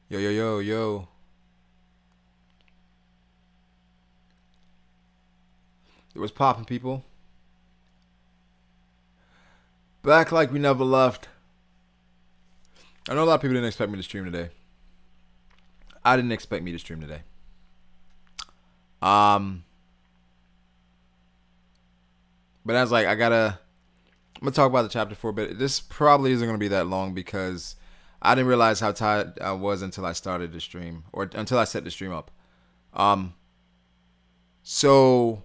Yo, yo, yo, yo. It was popping, people. Back like we never left. I know a lot of people didn't expect me to stream today. I didn't expect me to stream today. But I was like, I'm gonna talk about the chapter for a bit. This probably isn't gonna be that long because I didn't realize how tired I was until I started the stream, or until I set the stream up. So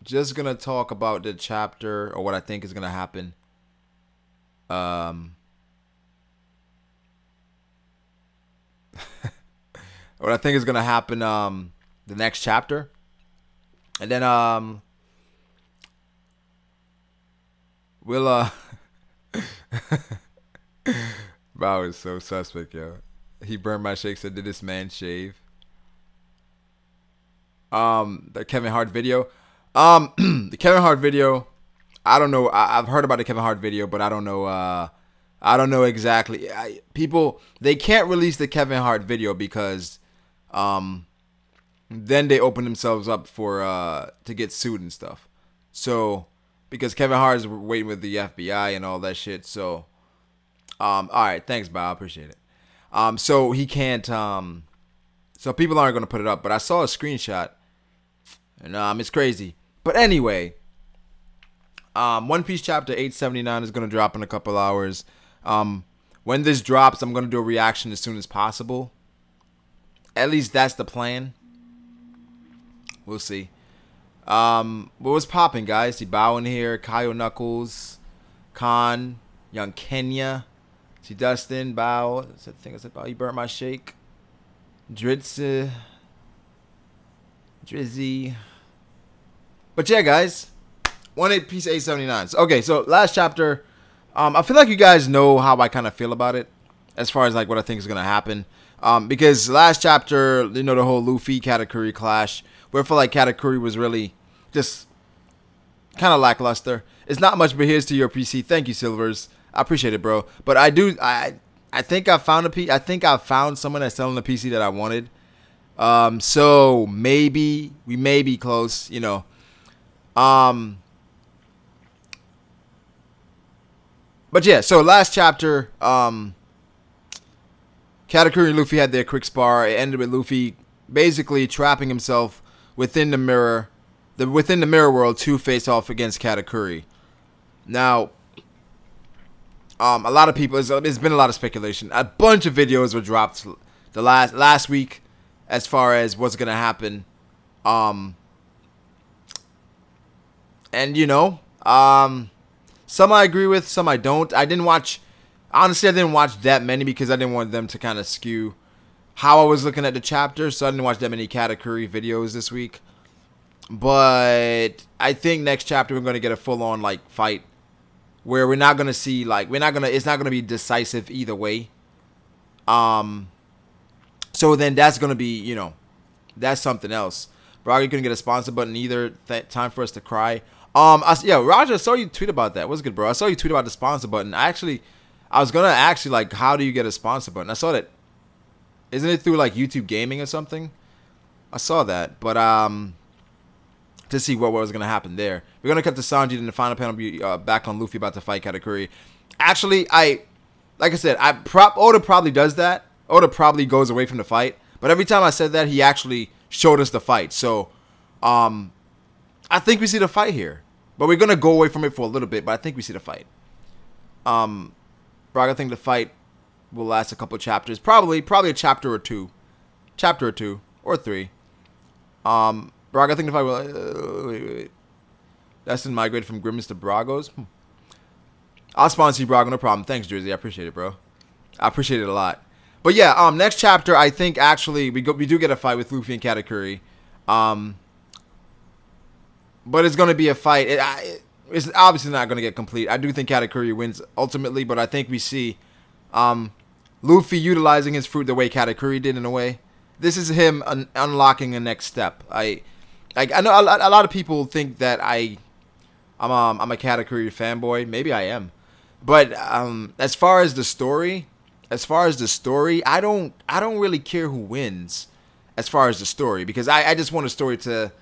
just gonna talk about the chapter or what I think is gonna happen. What I think is gonna happen the next chapter. And then we'll Wow is so suspect, yo. He burned my shake, said did this man shave? The Kevin Hart video. The Kevin Hart video, I don't know. I've heard about the Kevin Hart video, but I don't know exactly. People, they can't release the Kevin Hart video because then they open themselves up for to get sued and stuff. So because Kevin Hart is waiting with the FBI and all that shit. So all right, thanks, Bob. I appreciate it. So he can't so people aren't going to put it up, but I saw a screenshot and it's crazy. But anyway, One Piece chapter 879 is going to drop in a couple hours. When this drops, I'm going to do a reaction as soon as possible. At least that's the plan. We'll see. But what's popping, guys? See Bao in here, Kyle Knuckles, Khan, Young Kenya. See Dustin, Bao. I think I said Bao. He burnt my shake. Drizzy. But yeah, guys. One Piece 879. Okay, so last chapter. I feel like you guys know how I kind of feel about it, as far as like what I think is gonna happen. Because last chapter, you know, the whole Luffy Katakuri clash, where I feel like Katakuri was really just kind of lackluster. It's not much, but here's to your PC. Thank you, Silvers. I appreciate it, bro. But I think I found a PC. I think I found someone that's selling a PC that I wanted. So maybe we may be close, you know. But yeah, so last chapter, Katakuri and Luffy had their quick spar. It ended with Luffy basically trapping himself within the mirror, within the mirror world to face off against Katakuri. Now, a lot of people, there's been a lot of speculation. A bunch of videos were dropped the last week as far as what's gonna happen. And you know, some I agree with, some I don't. Honestly, I didn't watch that many because I didn't want them to kind of skew how I was looking at the chapter. So I didn't watch that many Katakuri videos this week. But I think next chapter we're going to get a full-on like fight where we're not going to see like it's not going to be decisive either way. So then that's going to be, you know, that's something else. Brago couldn't get a sponsor button either. Time for us to cry. Yeah, Roger, I saw you tweet about that. What's good, bro? I saw you tweet about the sponsor button. I was gonna ask you like, how do you get a sponsor button? I saw that. Isn't it through like YouTube Gaming or something? I saw that, but to see what was gonna happen there. We're gonna cut to Sanji in the final panel. Be back on Luffy about to fight Katakuri. Actually, like I said, Oda probably does that. Oda probably goes away from the fight. But every time I said that, he actually showed us the fight. So, I think we see the fight here. But we're going to go away from it for a little bit, but I think we see the fight. Brock, I think the fight will last a couple chapters. Probably a chapter or two. Chapter or two. Or three. Brock, I think the fight will... wait. That's in migrate from Grimmins to Brago's. I'll sponsor you, Brago. No problem. Thanks, Jersey. I appreciate it, bro. I appreciate it a lot. But yeah, next chapter, I think actually we do get a fight with Luffy and Katakuri. But it's going to be a fight. It's obviously not going to get complete. I do think Katakuri wins ultimately, but I think we see Luffy utilizing his fruit the way Katakuri did in a way. This is him unlocking the next step. I know a lot of people think that I'm a Katakuri fanboy. Maybe I am. But as far as the story, as far as the story, I don't really care who wins as far as the story, because I just want a story to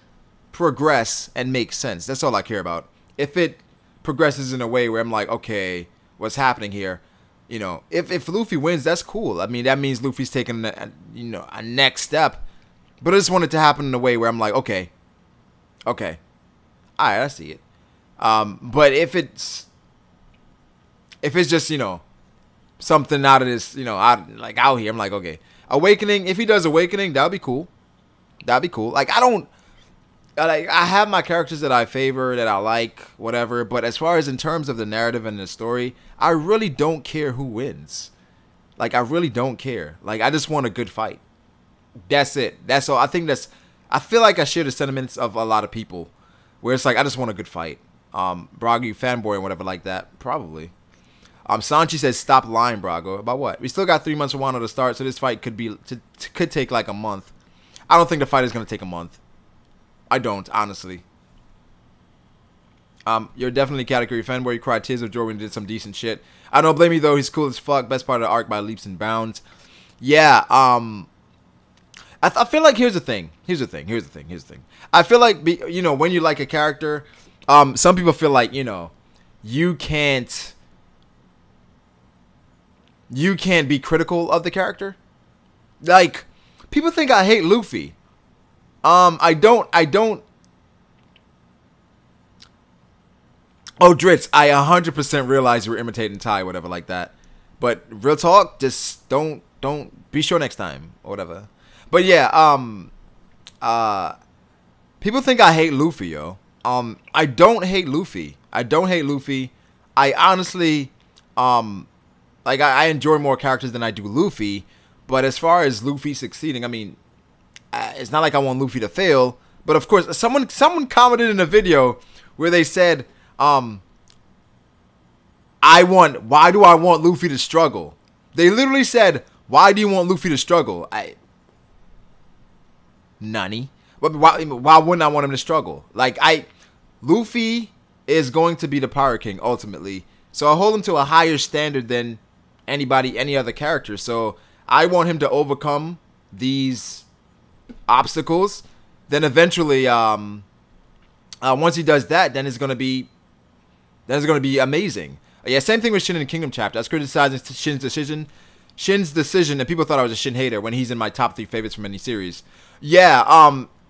progress and make sense. That's all I care about. If it progresses in a way where I'm like, okay, what's happening here? You know, if Luffy wins, that's cool. I mean, that means Luffy's taking a next step. But I just want it to happen in a way where I'm like, okay, all right, I see it. But if it's just, something out of this, out here, I'm like, okay, Awakening. If he does Awakening, that'd be cool. Like, I have my characters that I favor, that I like, whatever. But as far as in terms of the narrative and the story, I really don't care who wins. Like, I really don't care. Like, I just want a good fight. That's it. That's all. I feel like I share the sentiments of a lot of people, where it's like, I just want a good fight. Brago, you fanboy and whatever like that, probably. Sanchi says, stop lying, Brago. About what? We still got 3 months of Wano to start, so this fight could take like a month. I don't think the fight is going to take a month. I don't, honestly. You're definitely a Katakuri fanboy. You cried tears of joy when you did some decent shit. I don't blame you, though. He's cool as fuck. Best part of the arc by leaps and bounds. Yeah, I feel like here's the thing. I feel like, when you like a character, some people feel like, you can't be critical of the character. Like, people think I hate Luffy. I don't. Oh, Dritz, I 100% realize you were imitating Ty, whatever like that. But real talk, just don't be sure next time or whatever. But yeah, people think I hate Luffy, yo. I don't hate Luffy. I honestly, I enjoy more characters than I do Luffy. But as far as Luffy succeeding, I mean, it's not like I want Luffy to fail. But of course, someone commented in a video where they said, why do I want Luffy to struggle? They literally said, why do you want Luffy to struggle? Nani. But why wouldn't I want him to struggle? Like, Luffy is going to be the Pirate King ultimately. So I hold him to a higher standard than any other character. So I want him to overcome these obstacles. Then eventually, once he does that, then it's gonna be amazing. Yeah, same thing with Shin in the Kingdom chapter. I was criticizing Shin's decision, and people thought I was a Shin hater when he's in my top 3 favorites from any series. Yeah,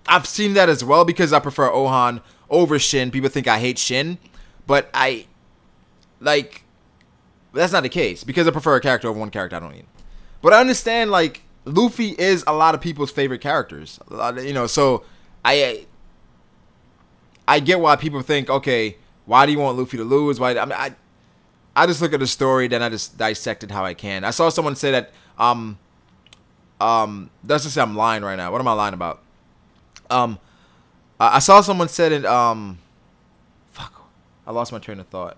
I've seen that as well because I prefer Ohan over Shin. People think I hate Shin, but that's not the case because I prefer a character over one character I don't need. But I understand, like, Luffy is a lot of people's favorite characters. So I get why people think, okay, why do you want Luffy to lose? I just look at the story, then I just dissect it how I can. I saw someone say that, let's just say I'm lying right now. What am I lying about? I saw someone said it, fuck, I lost my train of thought.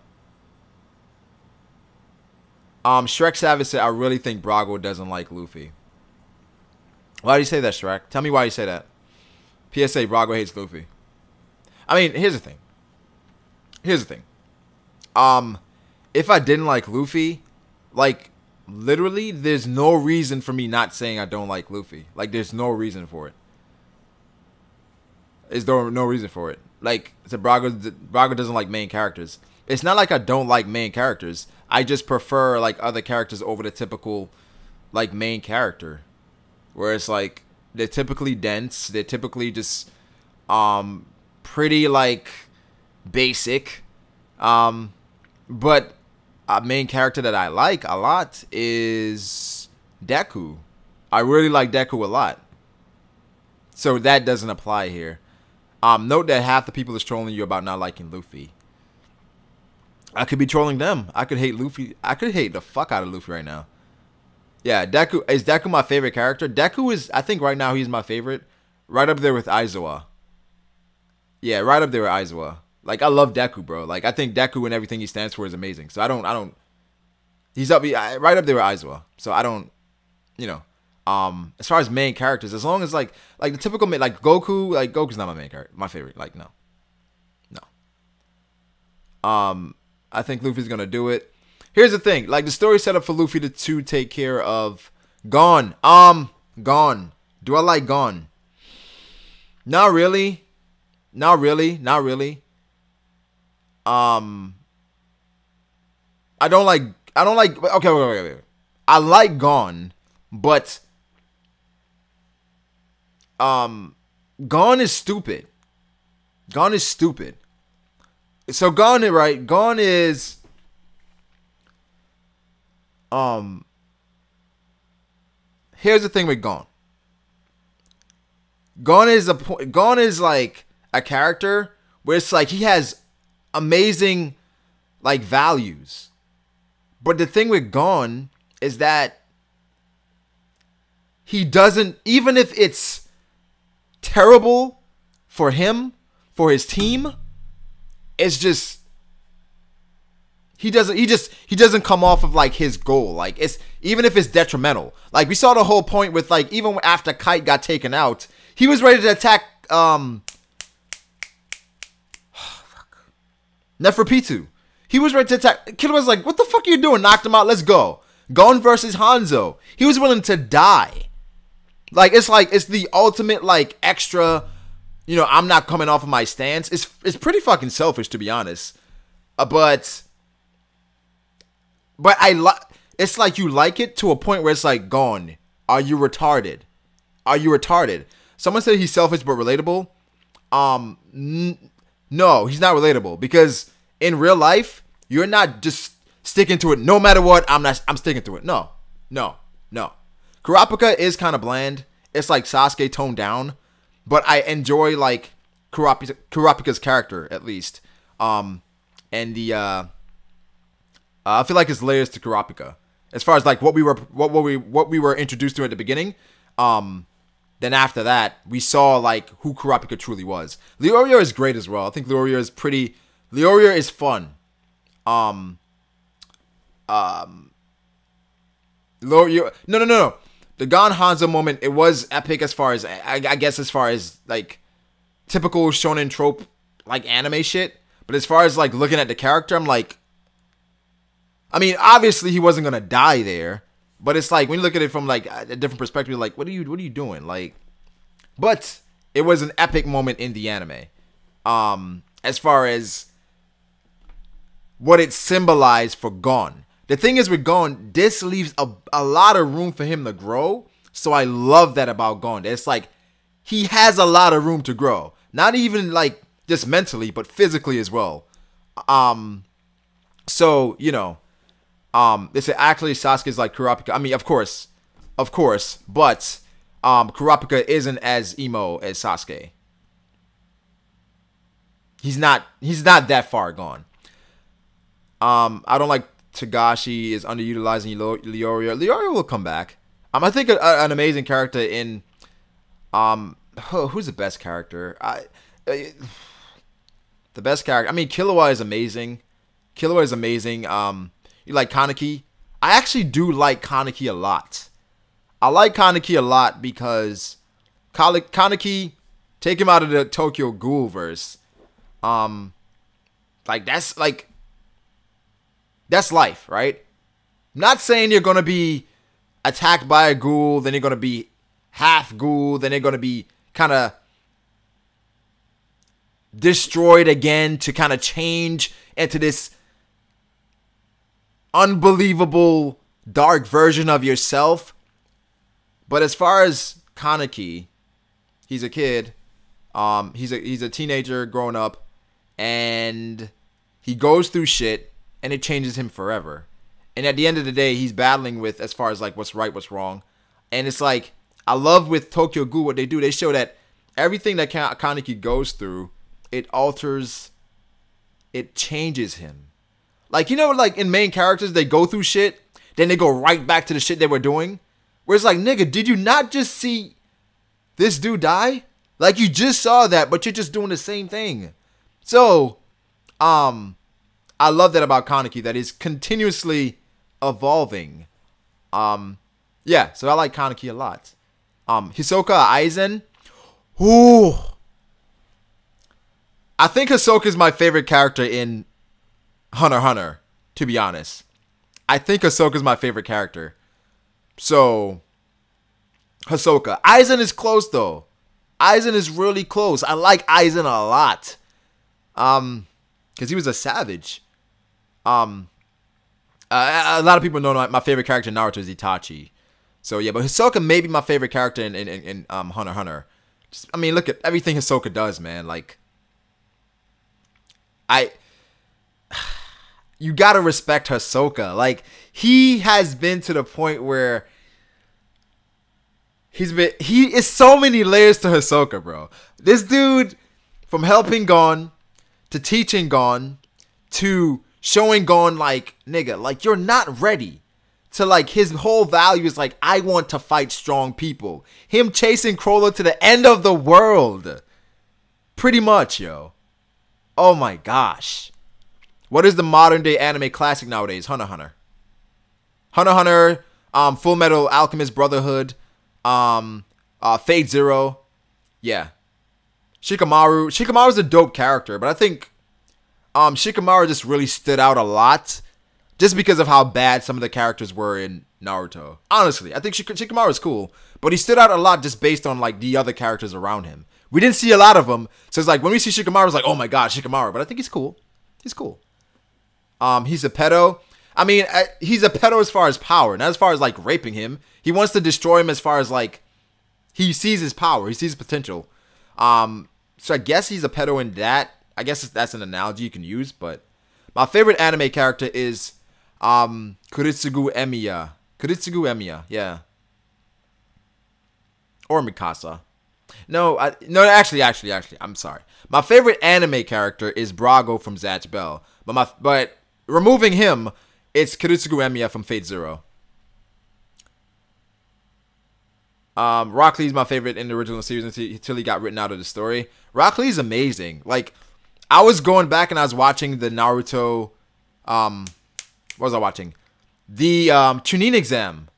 Shrek Savage said, I really think Brago doesn't like Luffy. Why do you say that, Shrek? Tell me why you say that. PSA, Brago hates Luffy. I mean, here's the thing. If I didn't like Luffy, like, literally, there's no reason for me not saying I don't like Luffy. Like, there's no reason for it. There's no reason for it. Like, Brago doesn't like main characters. It's not like I don't like main characters. I just prefer, like, other characters over the typical, like, main character. Where it's, like, they're typically dense. They're typically just, pretty, like, basic. But a main character that I like a lot is Deku. I really like Deku a lot. So that doesn't apply here. Note that half the people is trolling you about not liking Luffy. I could be trolling them. I could hate Luffy. I could hate the fuck out of Luffy right now. Yeah, Deku. Is Deku my favorite character? Deku is, I think right now he's my favorite. Right up there with Aizawa. Yeah, right up there with Aizawa. Like, I love Deku, bro. Like, I think Deku and everything he stands for is amazing. So I don't. He's right up there with Aizawa. So I don't, as far as main characters, as long as like the typical like Goku, like Goku's not my main character, my favorite. Like, no. I think Luffy's gonna do it. here's the thing. Like, the story set up for Luffy to take care of Gon. Gon. Do I like Gon? Not really. Not really. Not really. I don't like, okay, wait. I like Gon, but, Gon is stupid. Gon is stupid. So Gon, right? Gon is, here's the thing with Gon. Gon is like a character where it's like he has amazing like values. But the thing with Gon is that he doesn't, even if it's terrible for him, for his team, it's just he doesn't come off of like his goal. Like, it's, even if it's detrimental. Like, we saw the whole point with, like, even after Kite got taken out, he was ready to attack Neferpitu. He was ready to attack. Kid was like, what the fuck are you doing? Knocked him out. Let's go. Gon versus Hanzo. He was willing to die. Like, it's the ultimate, like, extra, you know, I'm not coming off of my stance. It's pretty fucking selfish, to be honest. But it's like you like it to a point where it's like, Gon, are you retarded? Are you retarded? Someone said he's selfish but relatable. No, he's not relatable, because in real life, you're not just sticking to it no matter what. I'm sticking to it. No. Kurapika is kind of bland. It's like Sasuke toned down, but I enjoy like Kurapika's character at least. And the I feel like it's layers to Kurapika as far as like what we were introduced to at the beginning. Then after that, we saw like who Kurapika truly was. Leorio is great as well. I think Leorio is fun. Leorio, no. The Gon Hanzo moment, it was epic as far as I guess as far as like typical shonen trope like anime shit. But as far as like looking at the character, I'm like, I mean, obviously he wasn't gonna die there, but it's like when you look at it from like a different perspective, you're like, what are you doing? Like, but it was an epic moment in the anime. As far as what it symbolized for Gon. The thing is with Gon, this leaves a lot of room for him to grow. So I love that about Gon. It's like he has a lot of room to grow. Not even like just mentally, but physically as well. So, you know, they say actually Sasuke's like Kurapika. I mean, of course, but Kurapika isn't as emo as Sasuke. He's not that far gone. I don't like Togashi is underutilizing Leorio. Leorio will come back. I think an amazing character in who's the best character? The best character. I mean, Killua is amazing. You like Kaneki? I actually do like Kaneki a lot. I like Kaneki a lot because Kaneki, take him out of the Tokyo Ghoul verse. That's life, right? I'm not saying you're gonna be attacked by a ghoul, then you're gonna be half ghoul, then you're gonna be kind of destroyed again to kind of change into this unbelievable dark version of yourself. But as far as Kaneki, he's a kid. He's a teenager growing up, and he goes through shit, and it changes him forever. And at the end of the day, he's battling with as far as like what's right, what's wrong. And it's like, I love with Tokyo Ghoul what they do. They show that everything that Kaneki goes through, it alters, it changes him. Like, you know, like in main characters, they go through shit, then they go right back to the shit they were doing. Where it's like, nigga, did you not just see this dude die? Like, you just saw that, but you're just doing the same thing. So, I love that about Kaneki, that is continuously evolving. Yeah, so I like Kaneki a lot. Hisoka Aizen. Ooh. I think Hisoka is my favorite character in Hunter x Hunter, to be honest. I think Hisoka's my favorite character. So, Hisoka. Aizen is close, though. Aizen is really close. I like Aizen a lot. Because he was a savage. A lot of people know my favorite character in Naruto is Itachi. So, yeah, but Hisoka may be my favorite character in Hunter x Hunter. I mean, look at everything Hisoka does, man. Like, you gotta respect Hisoka. Like, he has been to the point where he is so many layers to Hisoka, bro. This dude, from helping Gon to teaching Gon to showing Gon, like, nigga, like, you're not ready. To, like, his whole value is, like, I want to fight strong people. Him chasing Crawler to the end of the world. Pretty much, yo. Oh, my gosh. What is the modern-day anime classic nowadays? Hunter x Hunter. Hunter x Hunter, Full Metal Alchemist Brotherhood, Fate Zero. Yeah. Shikamaru. Shikamaru's a dope character, but I think Shikamaru just really stood out a lot. Just because of how bad some of the characters were in Naruto. Honestly, I think Shikamaru is cool. But he stood out a lot just based on, like, the other characters around him. We didn't see a lot of them. So it's like, when we see Shikamaru, it's like, oh my god, Shikamaru. But I think he's cool. He's cool. He's a pedo. I mean, he's a pedo as far as power. Not as far as, like, raping him. He wants to destroy him as far as, like, he sees his power. He sees his potential. So I guess he's a pedo in that. I guess that's an analogy you can use. But my favorite anime character is Kuritsugu Emiya. Kuritsugu Emiya, yeah. Or Mikasa. No, actually, I'm sorry. My favorite anime character is Brago from Zatch Bell. But removing him, it's Kuritsugu Emiya from Fate Zero. Rock Lee's my favorite in the original series until he got written out of the story. Rock Lee's amazing. Like, I was going back and I was watching the Naruto, what was I watching? The Chunin exam.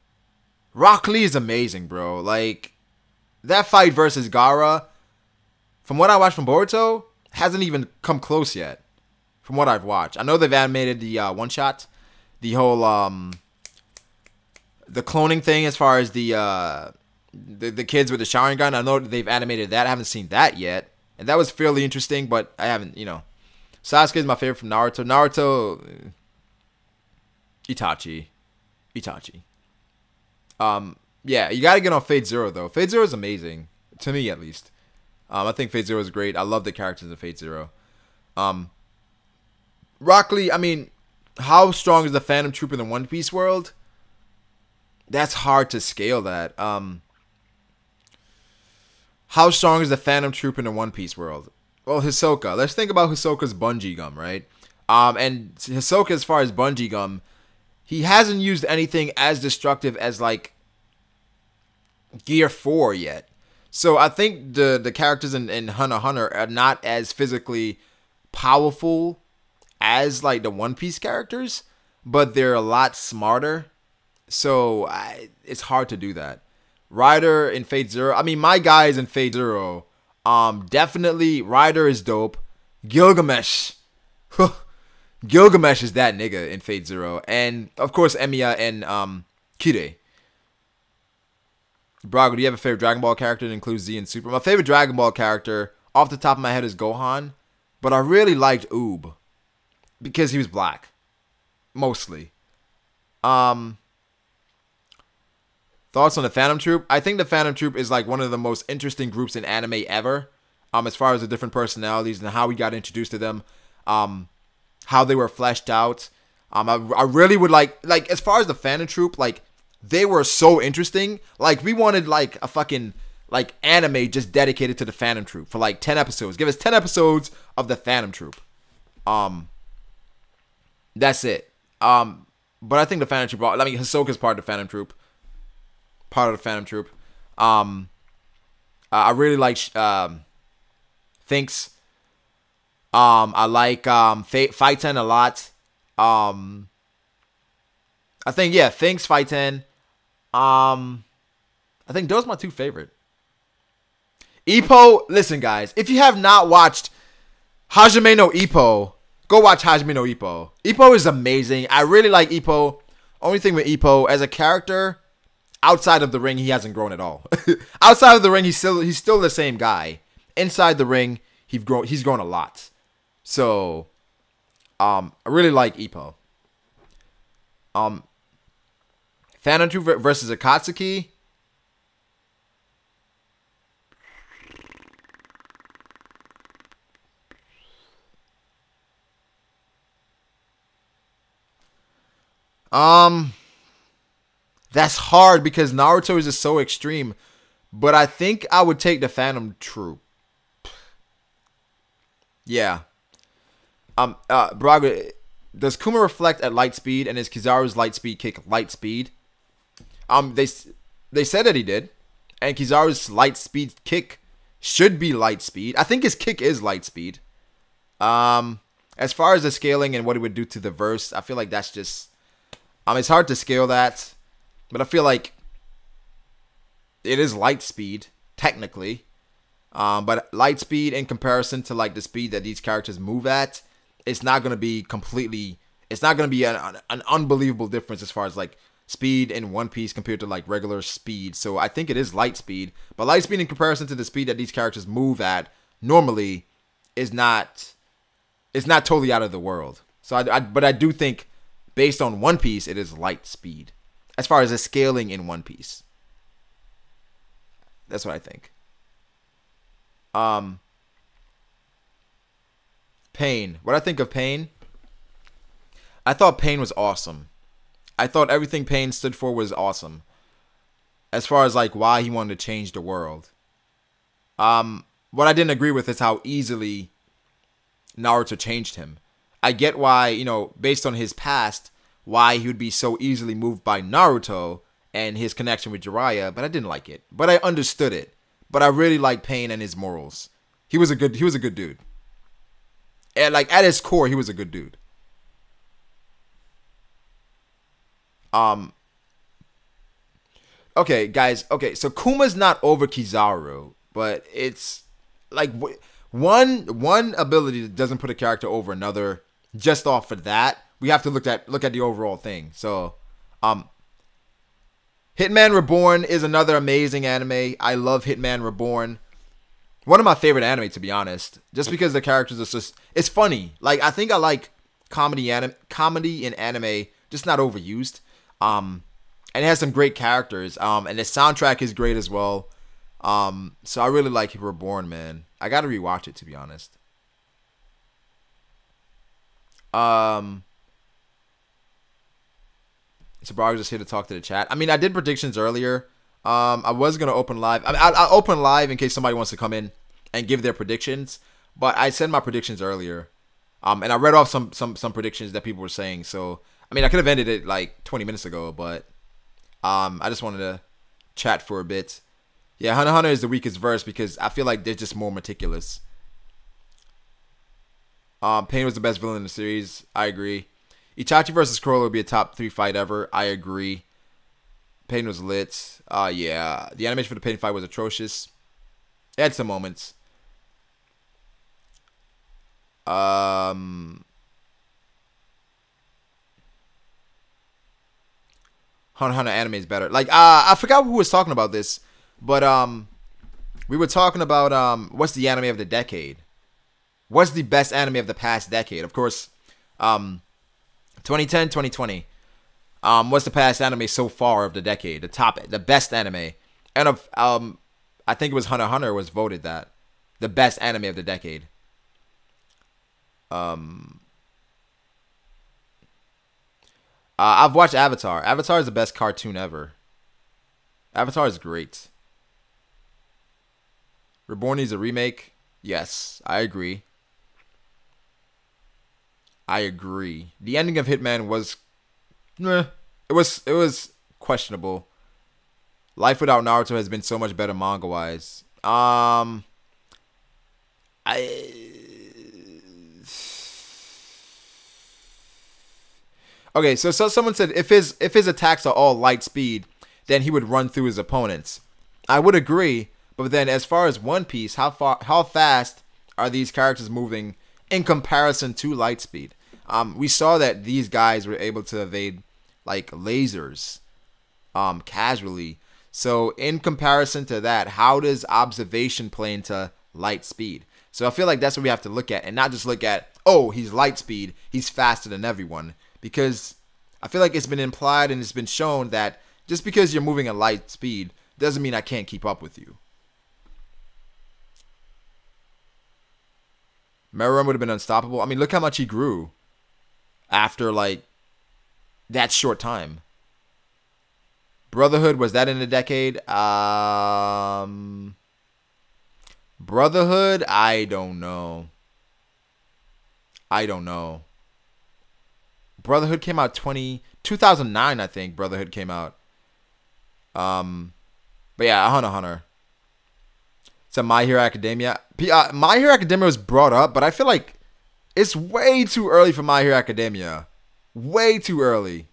Rock Lee is amazing, bro. Like, that fight versus Gaara, from what I watched from Boruto, hasn't even come close yet. From what I've watched. I know they've animated the one-shot. The whole, the cloning thing as far as the kids with the Sharingan. I know they've animated that. I haven't seen that yet. And that was fairly interesting, but I haven't, you know. Sasuke is my favorite from Naruto. Naruto... Itachi. Yeah, you gotta get on Fate Zero, though. Fate Zero is amazing. To me, at least. I think Fate Zero is great. I love the characters of Fate Zero. Rock Lee, I mean, how strong is the Phantom Troop in the One Piece world? That's hard to scale that. How strong is the Phantom Troop in the One Piece world? Well, Hisoka. Let's think about Hisoka's bungee gum, right? And Hisoka, as far as bungee gum, he hasn't used anything as destructive as, like, Gear 4 yet. So I think the characters in Hunter x Hunter are not as physically powerful as, like, the One Piece characters, but they're a lot smarter. So it's hard to do that. Ryder in Fate Zero. I mean, my guys in Fate Zero. Definitely Ryder is dope. Gilgamesh. Gilgamesh is that nigga in Fate Zero. And, of course, Emiya and Kire. Brago, do you have a favorite Dragon Ball character that includes Z and Super? My favorite Dragon Ball character, off the top of my head, is Gohan. But I really liked Oob. Because he was black. Mostly. Thoughts on the Phantom Troop? I think the Phantom Troop is, like, one of the most interesting groups in anime ever. As far as the different personalities and how we got introduced to them. How they were fleshed out. I really would like, as far as the Phantom Troop, like, they were so interesting. Like, we wanted, like, a fucking, like, anime just dedicated to the Phantom Troop for, like, 10 episodes. Give us 10 episodes of the Phantom Troop. That's it. But I think the Phantom Troop, I mean, Hisoka's part of the Phantom Troop. I really like Finks. I like Fighten a lot. I think, yeah, Finks, Fighten. I think those are my two favorite. Ippo, listen, guys, if you have not watched Hajime no Ippo, go watch Hajime no Ippo. Ippo is amazing. I really like Ippo. Only thing with Ippo, as a character, outside of the ring, he hasn't grown at all. Outside of the ring, he's still the same guy. Inside the ring, he's grown a lot. So, I really like Ippo. Phantom 2 versus Akatsuki. That's hard because Naruto is just so extreme. But I think I would take the Phantom Troop. Yeah. Brago, does Kuma reflect at light speed, and is Kizaru's light speed kick light speed? They said that he did, and Kizaru's light speed kick should be light speed. I think his kick is light speed. As far as the scaling and what it would do to the verse, I feel like that's just it's hard to scale that, but I feel like it is light speed technically. But light speed in comparison to like the speed that these characters move at, it's not going to be completely, it's not going to be an unbelievable difference as far as like speed in One Piece compared to like regular speed. So I think it is light speed, but light speed in comparison to the speed that these characters move at normally is not, it's not totally out of the world. So but I do think based on One Piece, it is light speed as far as the scaling in One Piece. That's what I think. Pain. What I think of Pain? I thought Pain was awesome. I thought everything Pain stood for was awesome. As far as like why he wanted to change the world. What I didn't agree with is how easily Naruto changed him. I get why, you know, based on his past, why he would be so easily moved by Naruto and his connection with Jiraiya, but I didn't like it. But I understood it. But I really like Pain and his morals. He was a good dude. And like at his core, he was a good dude. Okay, guys. Okay, so Kuma's not over Kizaru, but it's like one ability that doesn't put a character over another. Just off of that, we have to look at the overall thing. So, Hitman Reborn is another amazing anime. I love Hitman Reborn. One of my favorite anime, to be honest. Just because the characters are just, it's funny. Like I think I like comedy in anime, just not overused. And it has some great characters. And the soundtrack is great as well. So I really like Reborn, man. I gotta rewatch it, to be honest. So Brago just here to talk to the chat. I mean, I did predictions earlier. I was gonna open live. I'll open live in case somebody wants to come in and give their predictions. But I said my predictions earlier. And I read off some predictions that people were saying. So I mean, I could have ended it like 20 minutes ago, but I just wanted to chat for a bit. Yeah, Hunter x Hunter is the weakest verse because I feel like they're just more meticulous. Pain was the best villain in the series. I agree. Itachi versus Corolla would be a top 3 fight ever. I agree. Pain was lit. Yeah. The animation for the Pain fight was atrocious. It had some moments. Hunter x Hunter anime is better. Like, I forgot who was talking about this, but we were talking about what's the anime of the decade? What's the best anime of the past decade? Of course, 2010, 2020. What's the past anime so far of the decade? The best anime, and of I think it was Hunter x Hunter was voted that the best anime of the decade. I've watched Avatar. Avatar is the best cartoon ever. Avatar is great. Reborn needs a remake. Yes, I agree. I agree. The ending of Hitman was, it was questionable. Life without Naruto has been so much better manga wise. Okay, so someone said if his attacks are all light speed, then he would run through his opponents. I would agree, but then as far as One Piece, how fast are these characters moving in comparison to light speed? We saw that these guys were able to evade like lasers casually. So in comparison to that, how does observation play into light speed? So I feel like that's what we have to look at, and not just look at, oh, he's light speed, he's faster than everyone. Because I feel like it's been implied and it's been shown that just because you're moving at light speed doesn't mean I can't keep up with you. Meruem would have been unstoppable. I mean, look how much he grew after, like, that short time. Brotherhood, was that in a decade? Brotherhood, I don't know. Brotherhood came out 2009, I think. Brotherhood came out. But yeah, Hunter. So My Hero Academia. My Hero Academia was brought up, but I feel like it's way too early for My Hero Academia. Way too early.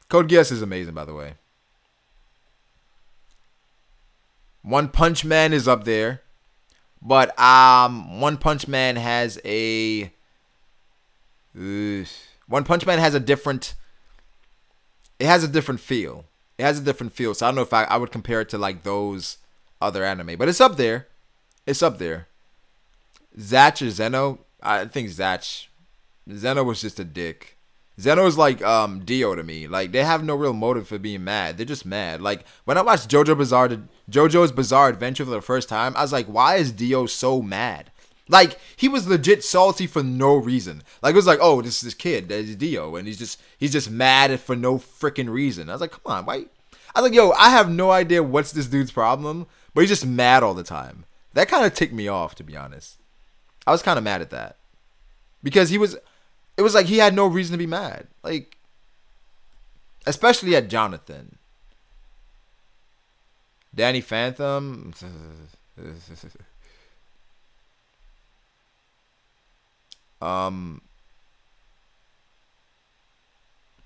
Code Geass is amazing, by the way. One Punch Man is up there. But One Punch Man has a... One Punch Man has a different... It has a different feel. So I don't know if I would compare it to like those other anime. But it's up there. Zatch or Zeno? I think Zatch. Zeno was just a dick. Zeno is like Dio to me. Like, they have no real motive for being mad. They're just mad. Like, when I watched JoJo's Bizarre Adventure for the first time, I was like, why is Dio so mad? Like, he was legit salty for no reason. Like, it was like, oh, this kid, that's Dio, and he's just mad for no freaking reason. I was like, come on, why? I was like, yo, I have no idea what's this dude's problem, but he's just mad all the time. That kind of ticked me off, to be honest. I was kind of mad at that. Because it was like he had no reason to be mad. Like, especially at Jonathan. Danny Phantom.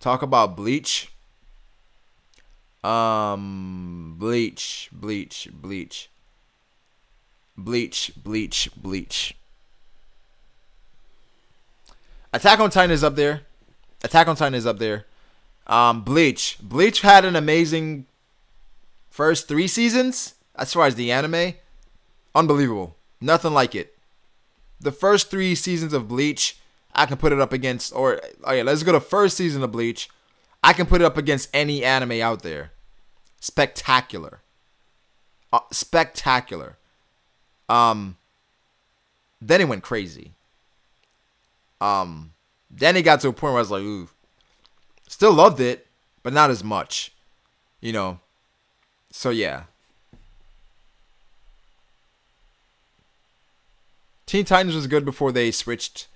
Talk about Bleach. Bleach. Attack on Titan is up there. Bleach had an amazing first 3 seasons as far as the anime. Unbelievable. Nothing like it. The first 3 seasons of Bleach, I can put it up against, or, oh yeah, let's go to first season of Bleach. I can put it up against any anime out there. Spectacular. Spectacular. Then it went crazy. Then it got to a point where I was like, ooh. Still loved it, but not as much. You know. So yeah. Teen Titans was good before they switched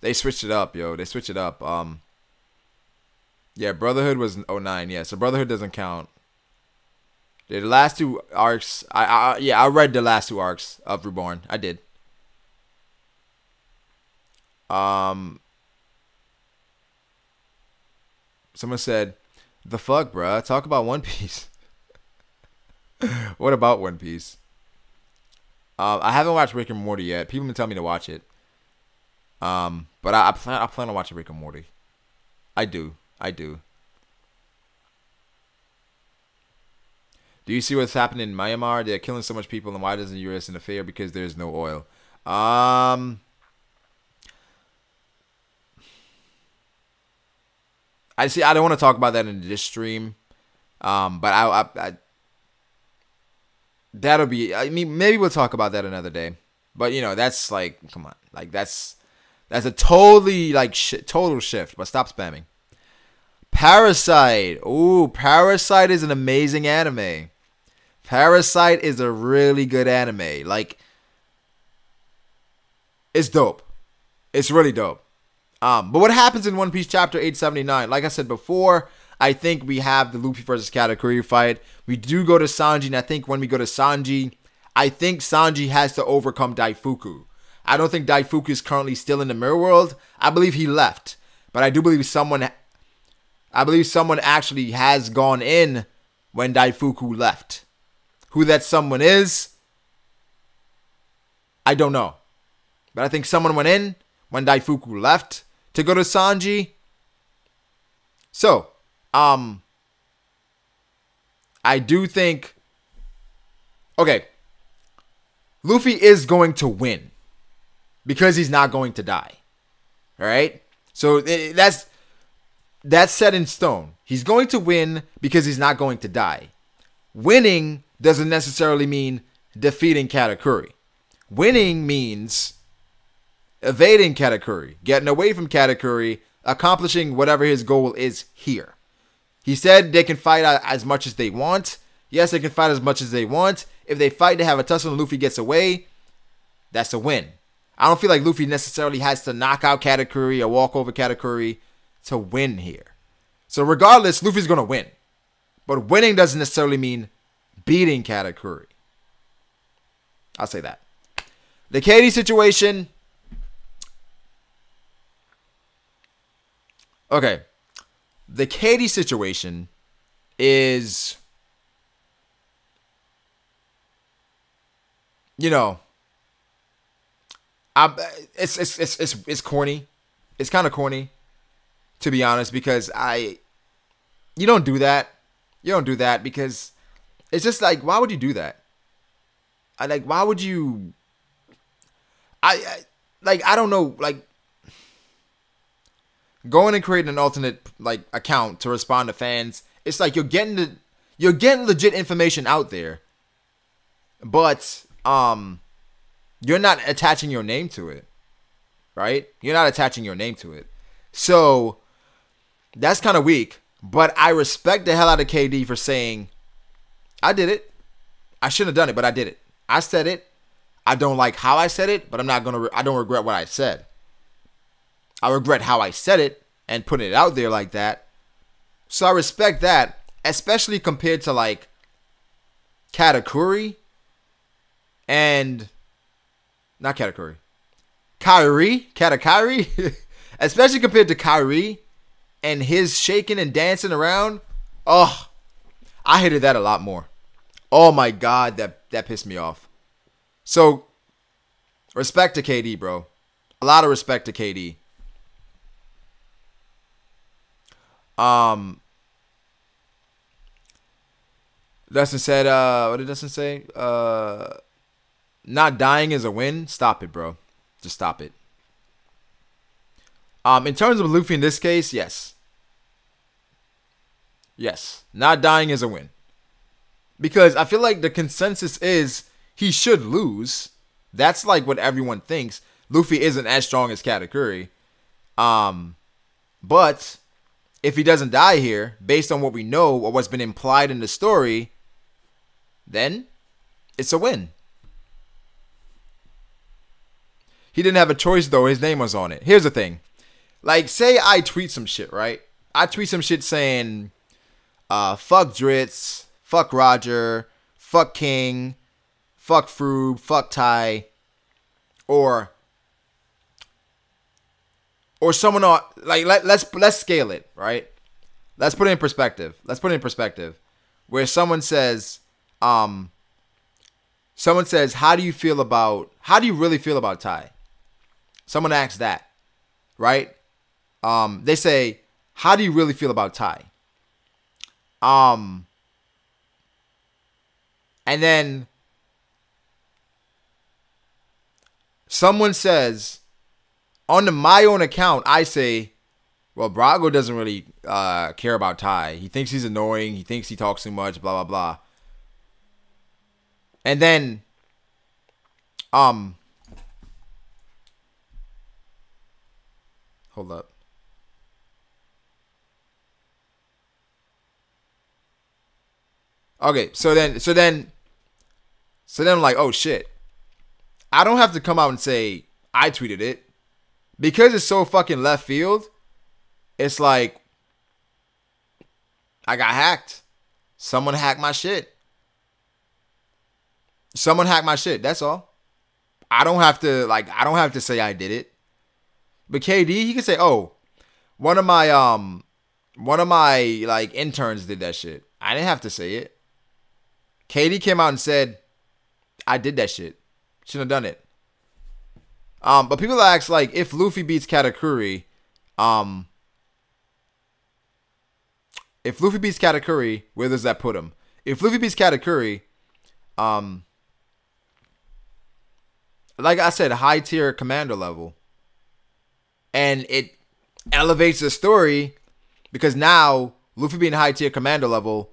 it up, yo. They switched it up. Yeah, Brotherhood was 09, yeah. So Brotherhood doesn't count. The last 2 arcs, I read the last 2 arcs of Reborn. I did. Someone said, "The fuck, bruh? Talk about One Piece." What about One Piece? I haven't watched Rick and Morty yet. People have been telling me to watch it. But I plan on watching Rick and Morty. I do. Do you see what's happening in Myanmar? They're killing so much people, and why doesn't the U.S. interfere? Because there's no oil. I don't want to talk about that in this stream. But I that'll be. I mean, maybe we'll talk about that another day. But you know, that's like, come on, like that's a totally like total shift. But stop spamming. Parasite. Ooh, Parasite is an amazing anime. Parasite is a really good anime. Like, it's dope. It's really dope. But what happens in One Piece chapter 879? Like I said before, I think we have the Luffy versus Katakuri fight. We do go to Sanji, and I think when we go to Sanji, I think Sanji has to overcome Daifuku. I don't think Daifuku is currently still in the mirror world. I believe he left. But I do believe someone actually has gone in when Daifuku left. Who that someone is, I don't know. But I think someone went in when Daifuku left to go to Sanji. So, I do think, okay, Luffy is going to win because he's not going to die. All right? So that's set in stone. He's going to win because he's not going to die. Winning doesn't necessarily mean defeating Katakuri. Winning means evading Katakuri, getting away from Katakuri, accomplishing whatever his goal is here. He said they can fight as much as they want. Yes, they can fight as much as they want. If they fight to have a tussle and Luffy gets away, that's a win. I don't feel like Luffy necessarily has to knock out Katakuri or walk over Katakuri to win here. So regardless, Luffy's going to win. But winning doesn't necessarily mean beating Katakuri. I'll say that. The KD situation. Okay. The KD situation is, you know, it's corny. It's kind of corny, to be honest, because you don't do that. You don't do that because it's just like, why would you do that? Why would you? I don't know, like, going and creating an alternate account to respond to fans. It's like you're getting legit information out there, but you're not attaching your name to it, right? You're not attaching your name to it, so that's kind of weak. But I respect the hell out of KD for saying, I did it. I shouldn't have done it, but I did it. I said it. I don't like how I said it, but I don't regret what I said. I regret how I said it and putting it out there like that. So I respect that, especially compared to like Katakuri and not Katakuri. Katakuri, especially compared to Kyrie and his shaking and dancing around. Oh, I hated that a lot more. Oh my God, that pissed me off. So, respect to KD, bro. A lot of respect to KD. Dustin said, what did Dustin say? Not dying is a win. Stop it, bro. Just stop it. In terms of Luffy in this case, yes. Yes. Not dying is a win. Because I feel like the consensus is he should lose. That's like what everyone thinks. Luffy isn't as strong as Katakuri. But if he doesn't die here, based on what we know or what's been implied in the story, then it's a win. He didn't have a choice, though. His name was on it. Here's the thing. Like, say I tweet some shit, right? I tweet some shit saying, fuck Dritz, fuck Roger, fuck King, fuck Froob, fuck Ty, or someone on, like, let's scale it, right? Let's put it in perspective. Where someone says, how do you really feel about Ty? Someone asks that, right? They say, how do you really feel about Ty? And then someone says, on my own account, I say, well, Brago doesn't really care about Ty. He thinks he's annoying. He thinks he talks too much, blah, blah, blah. And then, hold up. Okay, so then I'm like, oh shit. I don't have to come out and say I tweeted it. Because it's so fucking left field, it's like I got hacked. Someone hacked my shit. That's all. I don't have to say I did it. But KD, he can say, "Oh, one of my like interns did that shit." I didn't have to say it. KD came out and said, "I did that shit. Shouldn't have done it." But people ask, like, if Luffy beats Katakuri, if Luffy beats Katakuri, where does that put him? If Luffy beats Katakuri, like I said, high tier commander level. And it elevates the story because now Luffy being high tier commander level,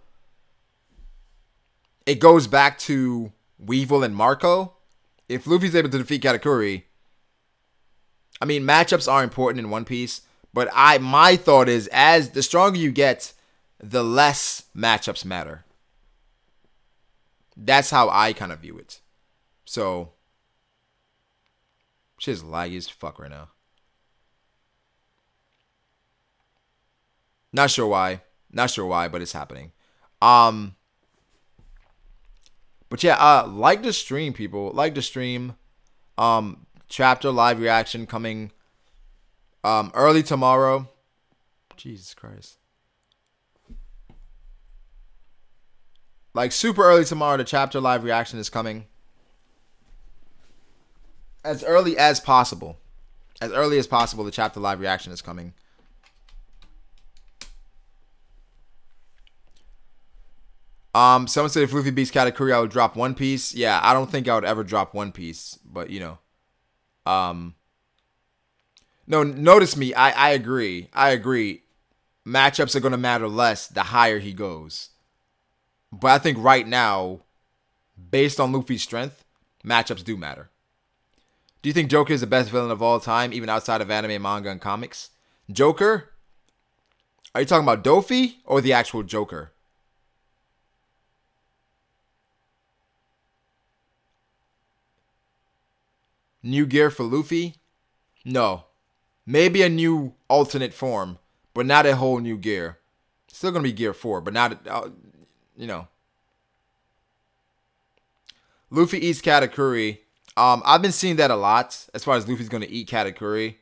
it goes back to Weevil and Marco. If Luffy's able to defeat Katakuri, I mean, matchups are important in One Piece, but my thought is, as the stronger you get, the less matchups matter. That's how I kind of view it. So, shit's laggy as fuck right now. Not sure why, but it's happening. But yeah, like the stream, people. Like the stream. Chapter live reaction coming early tomorrow. Jesus Christ. Like super early tomorrow, the chapter live reaction is coming. As early as possible. As early as possible, the chapter live reaction is coming. Someone said if Luffy beats Katakuri, I would drop One Piece. Yeah, I don't think I would ever drop One Piece, but you know. No, notice me. I agree. I agree. Matchups are going to matter less the higher he goes. But I think right now, based on Luffy's strength, matchups do matter. Do you think Joker is the best villain of all time, even outside of anime, manga, and comics? Joker? Are you talking about Dofi or the actual Joker? New gear for Luffy? No. Maybe a new alternate form, but not a whole new gear. Still going to be gear 4, but not, you know. Luffy eats Katakuri. I've been seeing that a lot as far as Luffy's going to eat Katakuri.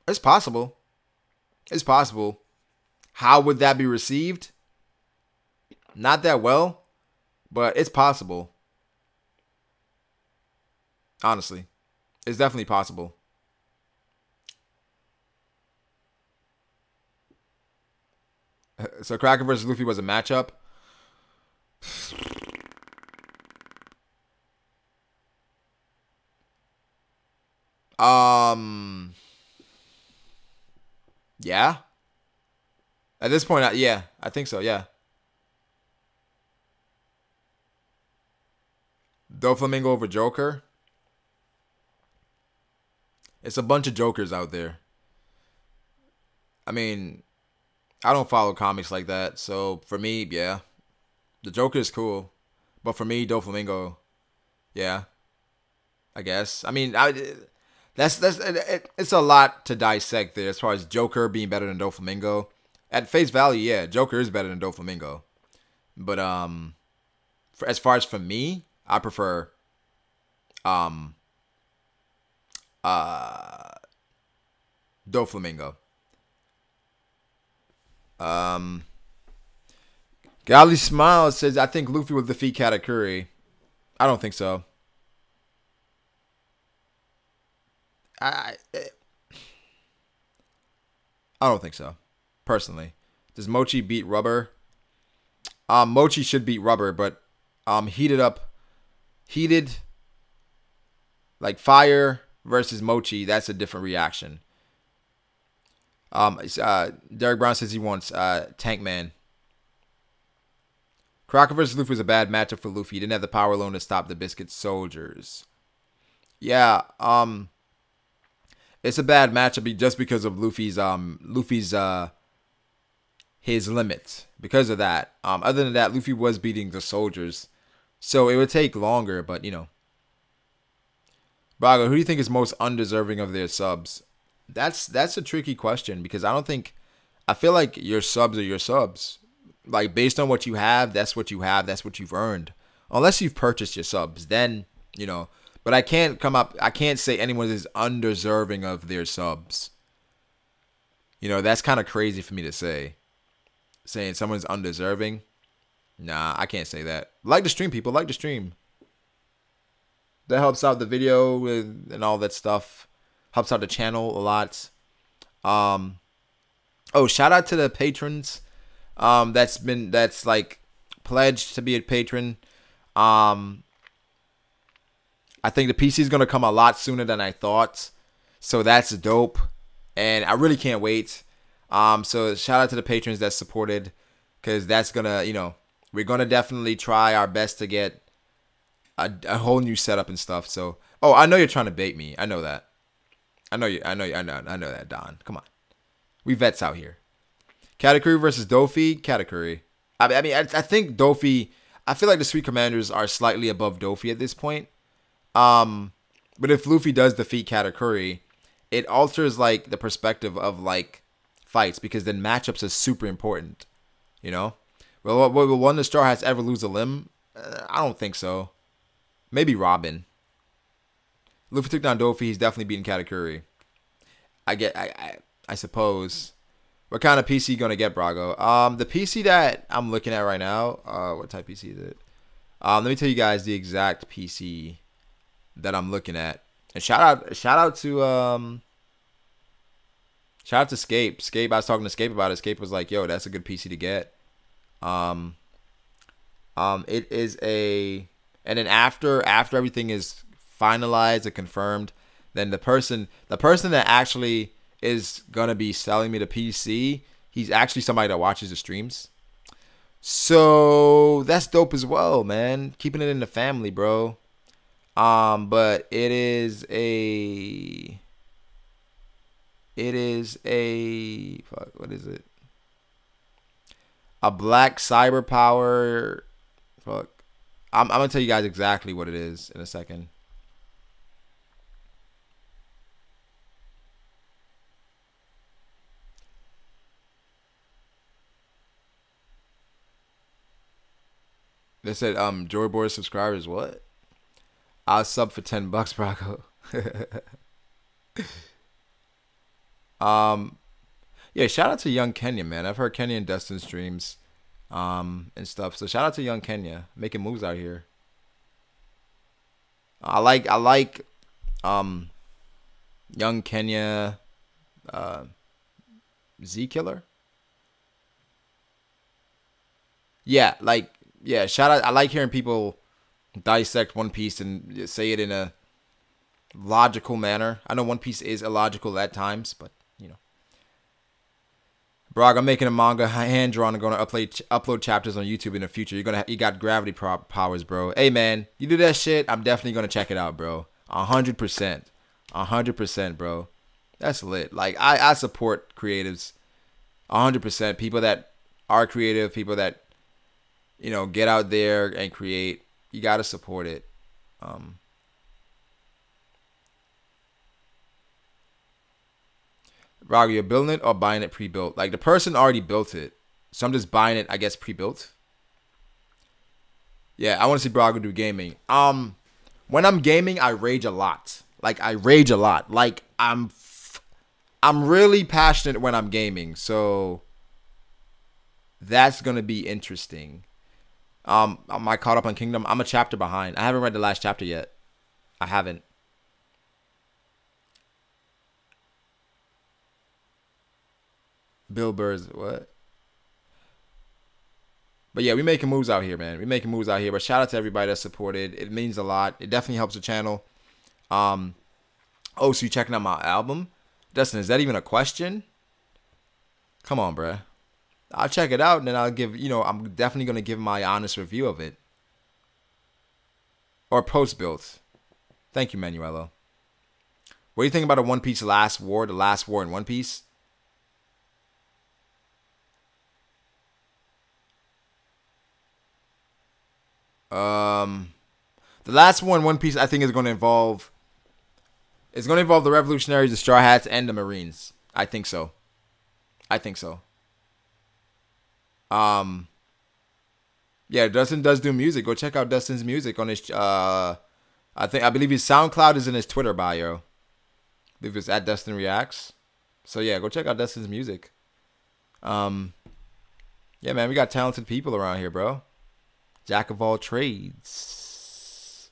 It's possible. It's possible. How would that be received? Not that well, but it's possible. Honestly. It's definitely possible. So Kraken versus Luffy was a matchup. Yeah. At this point, yeah, I think so, yeah. Doflamingo over Joker. It's a bunch of Jokers out there. I mean, I don't follow comics like that, so for me, yeah. The Joker is cool. But for me, Doflamingo, yeah. I guess. I mean, it's a lot to dissect there as far as Joker being better than Doflamingo. At face value, yeah, Joker is better than Doflamingo. But as far as for me, I prefer Doflamingo. Golly Smile says, I think Luffy will defeat Katakuri. I don't think so. I don't think so. Personally. Does Mochi beat Rubber? Mochi should beat Rubber, but heated like fire versus Mochi, that's a different reaction. Derek Brown says he wants Tank Man. Crocker versus Luffy was a bad matchup for Luffy. He didn't have the power alone to stop the Biscuit soldiers. Yeah, it's a bad matchup just because of Luffy's his limits. Because of that. Other than that, Luffy was beating the soldiers. So it would take longer, but you know. Brago, who do you think is most undeserving of their subs? That's a tricky question because I feel like your subs are your subs. Like based on what you have, that's what you have, that's what you've earned. Unless you've purchased your subs, then, you know, but I can't say anyone is undeserving of their subs. You know, that's kind of crazy for me to say. Saying someone's undeserving. Nah, I can't say that. Like the stream, people, like the stream. That helps out the video and all that stuff. Helps out the channel a lot. Oh, shout out to the patrons. That's like pledged to be a patron. I think the PC is gonna come a lot sooner than I thought, so that's dope, and I really can't wait. So shout out to the patrons that supported, because that's gonna, we're gonna definitely try our best to get a whole new setup and stuff. So, oh, I know you're trying to bait me. I know that. I know that, Don. Come on, we vets out here. Katakuri versus Dofi. Katakuri. I think Dofi. I feel like the Sweet Commanders are slightly above Dofi at this point. But if Luffy does defeat Katakuri, it alters like the perspective of like fights, because then matchups are super important. Well, will one of the Straw Hats ever lose a limb? I don't think so. Maybe Robin. Luffy took down Dofi. He's definitely beating Katakuri. I suppose. What kind of PC you gonna get, Brago? The PC that I'm looking at right now. What type PC is it? Let me tell you guys the exact PC that I'm looking at. And shout out to Scape. Scape, I was talking to Scape about it. Scape was like, "Yo, that's a good PC to get." It is and then after everything is finalized and confirmed, then the person that actually is gonna be selling me the PC, he's actually somebody that watches the streams. So that's dope as well, man. Keeping it in the family, bro. But it is a fuck, what is it? A black cyber power. Fuck. I'm gonna tell you guys exactly what it is in a second. They said Joy Boy subscribers, what? I'll sub for $10, Brago. Yeah, shout out to Young Kenya, man. I've heard Kenya and Dustin's streams and stuff. So shout out to Young Kenya making moves out here. I like Young Kenya, Z Killer. Yeah, shout out. I like hearing people dissect One Piece and say it in a logical manner. I know One Piece is illogical at times, but Brog, I'm making a manga hand drawn and going to upload chapters on YouTube in the future. You got gravity powers, bro. Hey man, you do that shit, I'm definitely gonna check it out, bro. 100%, bro. That's lit. Like I support creatives 100%. People that are creative, people that get out there and create. You gotta support it. Brago, you're building it or buying it pre-built? Like the person already built it, so I'm just buying it, I guess, pre-built. Yeah, I want to see Brago do gaming. When I'm gaming, I rage a lot. Like I'm really passionate when I'm gaming, so that's gonna be interesting. Am I caught up on Kingdom? I'm a chapter behind. I haven't read the last chapter yet. I haven't. Bill Burr's what? But yeah, we making moves out here, man. We making moves out here. But shout out to everybody that supported. It means a lot. It definitely helps the channel. Oh, so you checking out my album? Dustin, is that even a question? Come on, bruh. I'll check it out and then I'll give, I'm definitely going to give my honest review of it. Or post-built. Thank you, Manuelo. What do you think about the One Piece Last War? The Last War in One Piece? The last war in One Piece, I think, is going to involve... It's going to involve the Revolutionaries, the Straw Hats, and the Marines. I think so. Yeah, Dustin does do music. Go check out Dustin's music on his I believe his SoundCloud is in his Twitter bio. I believe it's at Dustin Reacts. So yeah, go check out Dustin's music. Yeah, man, we got talented people around here, bro. Jack of all trades.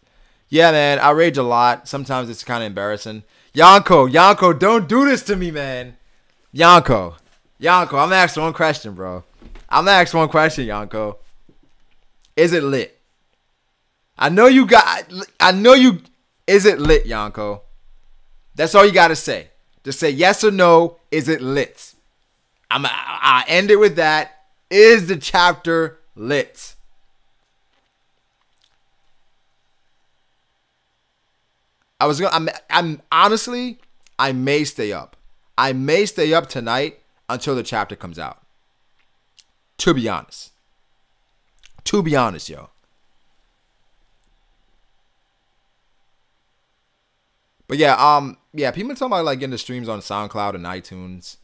Yeah, man, I rage a lot. Sometimes it's kind of embarrassing. Yonko, don't do this to me, man. Yonko, I'm asking one question, bro. I'm gonna ask one question, Yonko. Is it lit? I know you. Is it lit, Yonko? That's all you gotta say. Just say yes or no. Is it lit? I end it with that. Is the chapter lit? I'm honestly, I may stay up. I may stay up tonight until the chapter comes out. To be honest. To be honest, yo. But yeah, people talking about like getting the streams on SoundCloud and iTunes.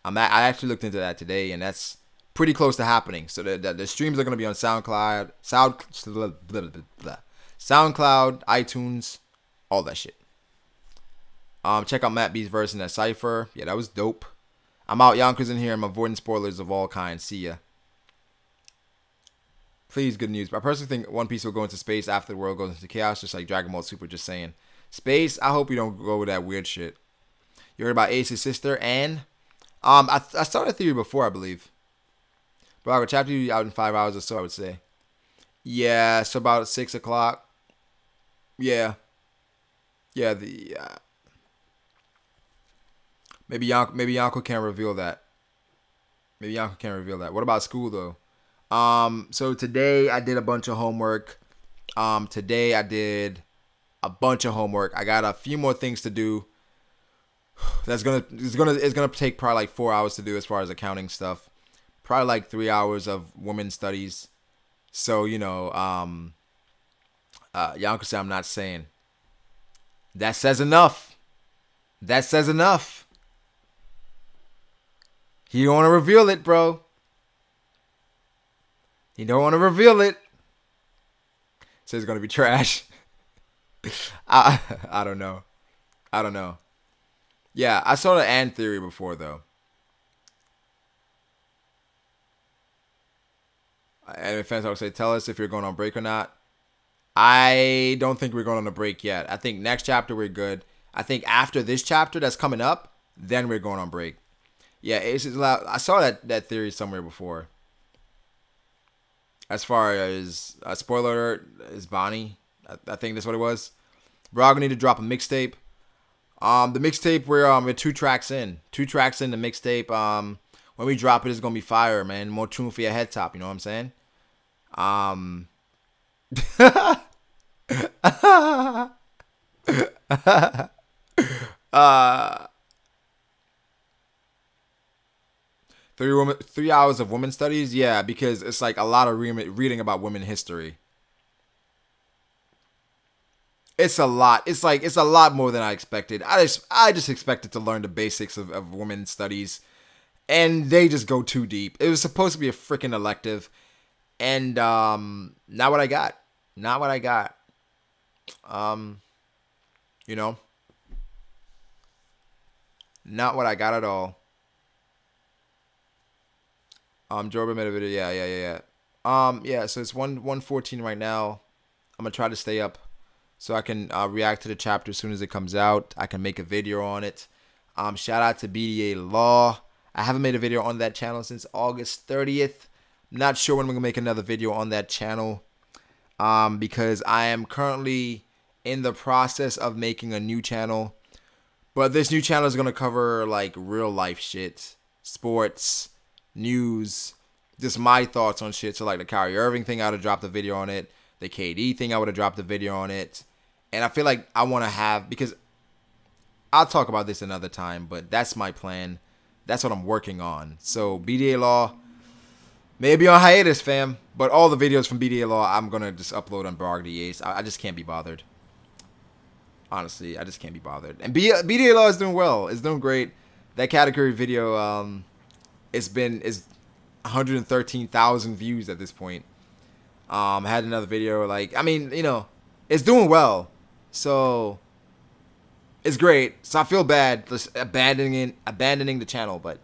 I actually looked into that today, and that's pretty close to happening. So the streams are gonna be on SoundCloud, iTunes, all that shit. Check out Matt B's verse in that cipher. Yeah, that was dope. I'm out. Yonkers in here. I'm avoiding spoilers of all kinds. See ya. Please, good news. I personally think One Piece will go into space after the world goes into chaos, just like Dragon Ball Super. Just saying. Space. I hope you don't go with that weird shit. You heard about Ace's sister, and I started a theory before, I believe. But I would chapter you out in 5 hours or so, I would say. Yeah, so about 6 o'clock. Yeah. Yeah, maybe Yonko can't reveal that. Maybe Yonko can't reveal that. What about school though? So today I did a bunch of homework. I got a few more things to do. It's gonna take probably like 4 hours to do as far as accounting stuff. Probably like 3 hours of women's studies. So Yonko said I'm not saying. That says enough. That says enough. He don't want to reveal it, bro. He don't want to reveal it. Says it's gonna be trash. I don't know. I don't know. Yeah, I saw the Anne theory before though. And fans always say, tell us if you're going on break or not. I don't think we're going on a break yet. I think next chapter we're good. I think after this chapter that's coming up, then we're going on break. Yeah, Ace is allowed. I saw that theory somewhere before. As far as spoiler alert, is Bonnie. I think that's what it was. Brago need to drop a mixtape. The mixtape we're 2 tracks in. 2 tracks in the mixtape. When we drop it, it's gonna be fire, man. More tune for your head top. You know what I'm saying? 3 hours of women studies. Yeah, because it's like a lot of reading about women history. It's a lot. It's a lot more than I expected. I just expected to learn the basics of women's studies, and they just go too deep. It was supposed to be a freaking elective, and not what I got. Not what I got. Not what I got at all. Jordan made a video. Yeah. So it's 1:14 right now. I'm gonna try to stay up so I can react to the chapter as soon as it comes out. I can make a video on it. Shout out to BDA Law. I haven't made a video on that channel since August 30th. Not sure when I'm gonna make another video on that channel. Because I am currently in the process of making a new channel. But this new channel is gonna cover like real life shit, sports, news, just my thoughts on shit. So like the Kyrie Irving thing, I would have dropped a video on it. The KD thing, I would have dropped a video on it. And I feel like I want to have, because I'll talk about this another time, but that's my plan. That's what I'm working on. So BDA Law may be on hiatus, fam. But all the videos from BDA Law, I'm going to just upload on Brago the Ace. I just can't be bothered. Honestly, I just can't be bothered. And BDA Law is doing well. It's doing great. That Katakuri video, is 113,000 views at this point. I had another video, it's doing well. So it's great. So I feel bad just abandoning the channel, but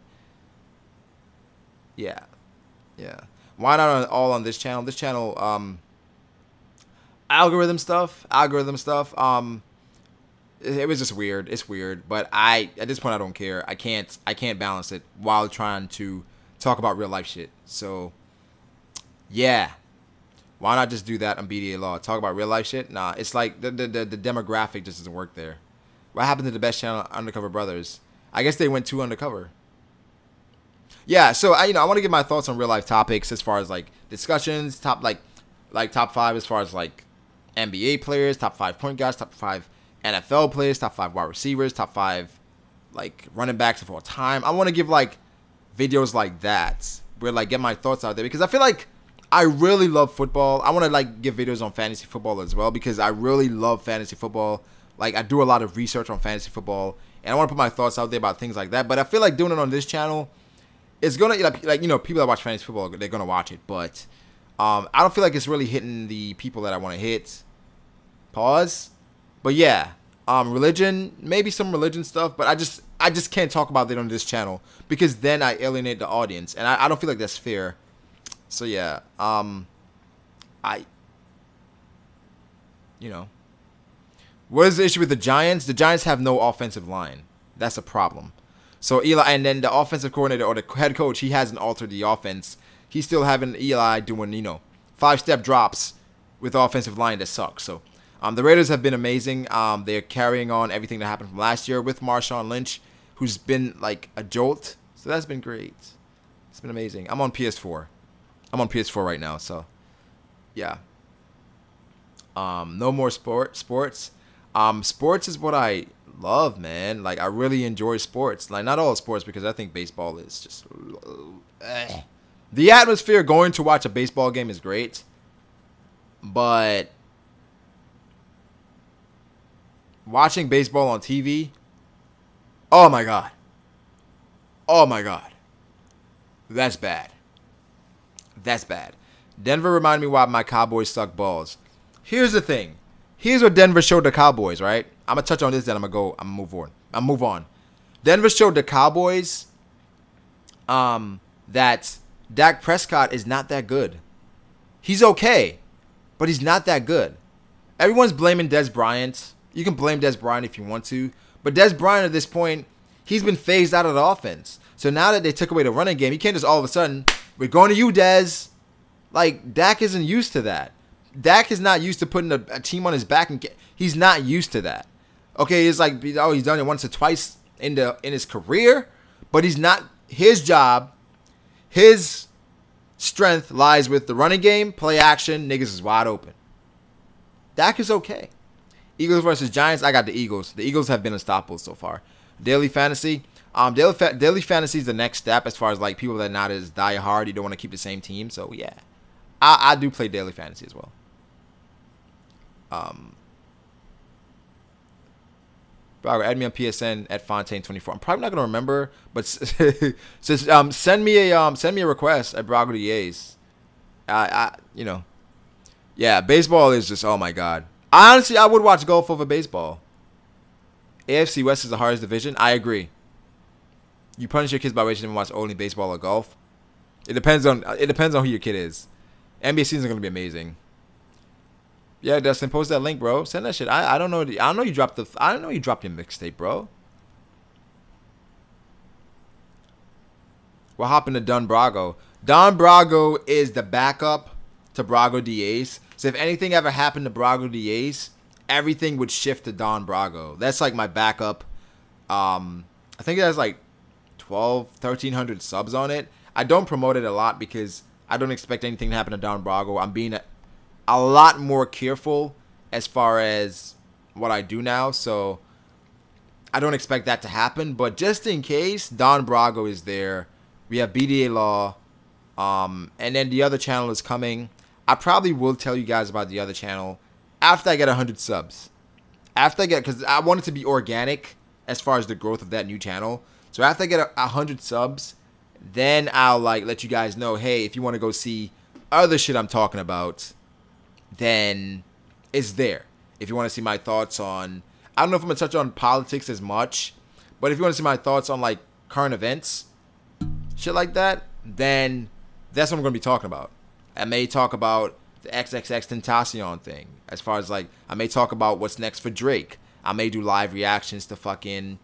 yeah. Why not all on this channel? This channel, algorithm stuff. It was just weird. It's weird, but at this point I don't care. I can't balance it while trying to talk about real life shit. So, yeah. Why not just do that on BDA Law? Talk about real life shit? Nah, it's like the demographic just doesn't work there. What happened to the best channel, Undercover Brothers? I guess they went too undercover. Yeah, so I want to give my thoughts on real life topics as far as like discussions, top top 5 as far as like NBA players, top 5 point guards, top 5 NFL players, top 5 wide receivers, top 5 like running backs of all time. I want to give like videos like that where like get my thoughts out there because I feel like I really love football. I want to like give videos on fantasy football as well because I really love fantasy football. Like I do a lot of research on fantasy football and I want to put my thoughts out there about things like that. But I feel like doing it on this channel, it's gonna like people that watch fantasy football, they're gonna watch it. But I don't feel like it's really hitting the people that I want to hit. Pause. But yeah, religion, maybe some religion stuff. But I just can't talk about it on this channel because then I alienate the audience, and I don't feel like that's fair. So yeah, what is the issue with the Giants? The Giants have no offensive line. That's a problem. So Eli, and then the offensive coordinator or the head coach, he hasn't altered the offense. He's still having Eli doing 5-step drops with offensive line that sucks. So the Raiders have been amazing. They're carrying on everything that happened from last year with Marshawn Lynch, who's been like a jolt. So that's been great. It's been amazing. I'm on PS4. I'm on PS4 right now, so yeah. No more sports. Sports is what I love, man. Like I really enjoy sports. Like not all sports because I think baseball is just the atmosphere going to watch a baseball game is great, but watching baseball on TV, oh my god. That's bad. That's bad. Denver reminded me why my Cowboys suck balls. Here's the thing. Here's what Denver showed the Cowboys, right? I'm going to touch on this, then I'm going to move on. Denver showed the Cowboys that Dak Prescott is not that good. He's okay, but he's not that good. Everyone's blaming Dez Bryant. You can blame Dez Bryant if you want to, but Dez Bryant at this point, he's been phased out of the offense. So now that they took away the running game, you can't just all of a sudden, we're going to you, Dez. Like, Dak isn't used to that. Dak is not used to putting a team on his back, and he's not used to that. Okay, it's like, oh, he's done it once or twice in his career, but he's not. His job, his strength lies with the running game, play action, niggas is wide open. Dak is okay. Eagles versus Giants, I got the Eagles. The Eagles have been unstoppable so far. Daily fantasy. Daily fantasy is the next step as far as like people that are not as die hard. You don't want to keep the same team. So yeah, I do play daily fantasy as well. Brago, add me on PSN at Fontaine24. I'm probably not gonna remember, but send me a request at Brago DAs. Yeah, baseball is just, oh my god. Honestly, I would watch golf over baseball. AFC West is the hardest division. I agree. You punish your kids by making them watch only baseball or golf. It depends on who your kid is. NBA season is gonna be amazing. Yeah, Dustin, post that link, bro. Send that shit. I don't know. I don't know you dropped your mixtape, bro. What happened to Don Brago? Don Brago is the backup to Brago DAs. So if anything ever happened to Brago DAs, everything would shift to Don Brago. That's like my backup. I think it has like 1,300 subs on it. I don't promote it a lot because I don't expect anything to happen to Don Brago. I'm being a lot more careful as far as what I do now, so I don't expect that to happen. But just in case, Don Brago is there. We have BDA Law, and then the other channel is coming. I probably will tell you guys about the other channel after I get 100 subs. Because I want it to be organic as far as the growth of that new channel. So after I get 100 subs, then I'll like let you guys know, hey, if you want to go see other shit I'm talking about, then it's there. If you want to see my thoughts on, I don't know if I'm going to touch on politics as much, but if you want to see my thoughts on like current events, shit like that, then that's what I'm going to be talking about. I may talk about the XXX Tentacion thing. As far as like, I may talk about what's next for Drake. I may do live reactions to fucking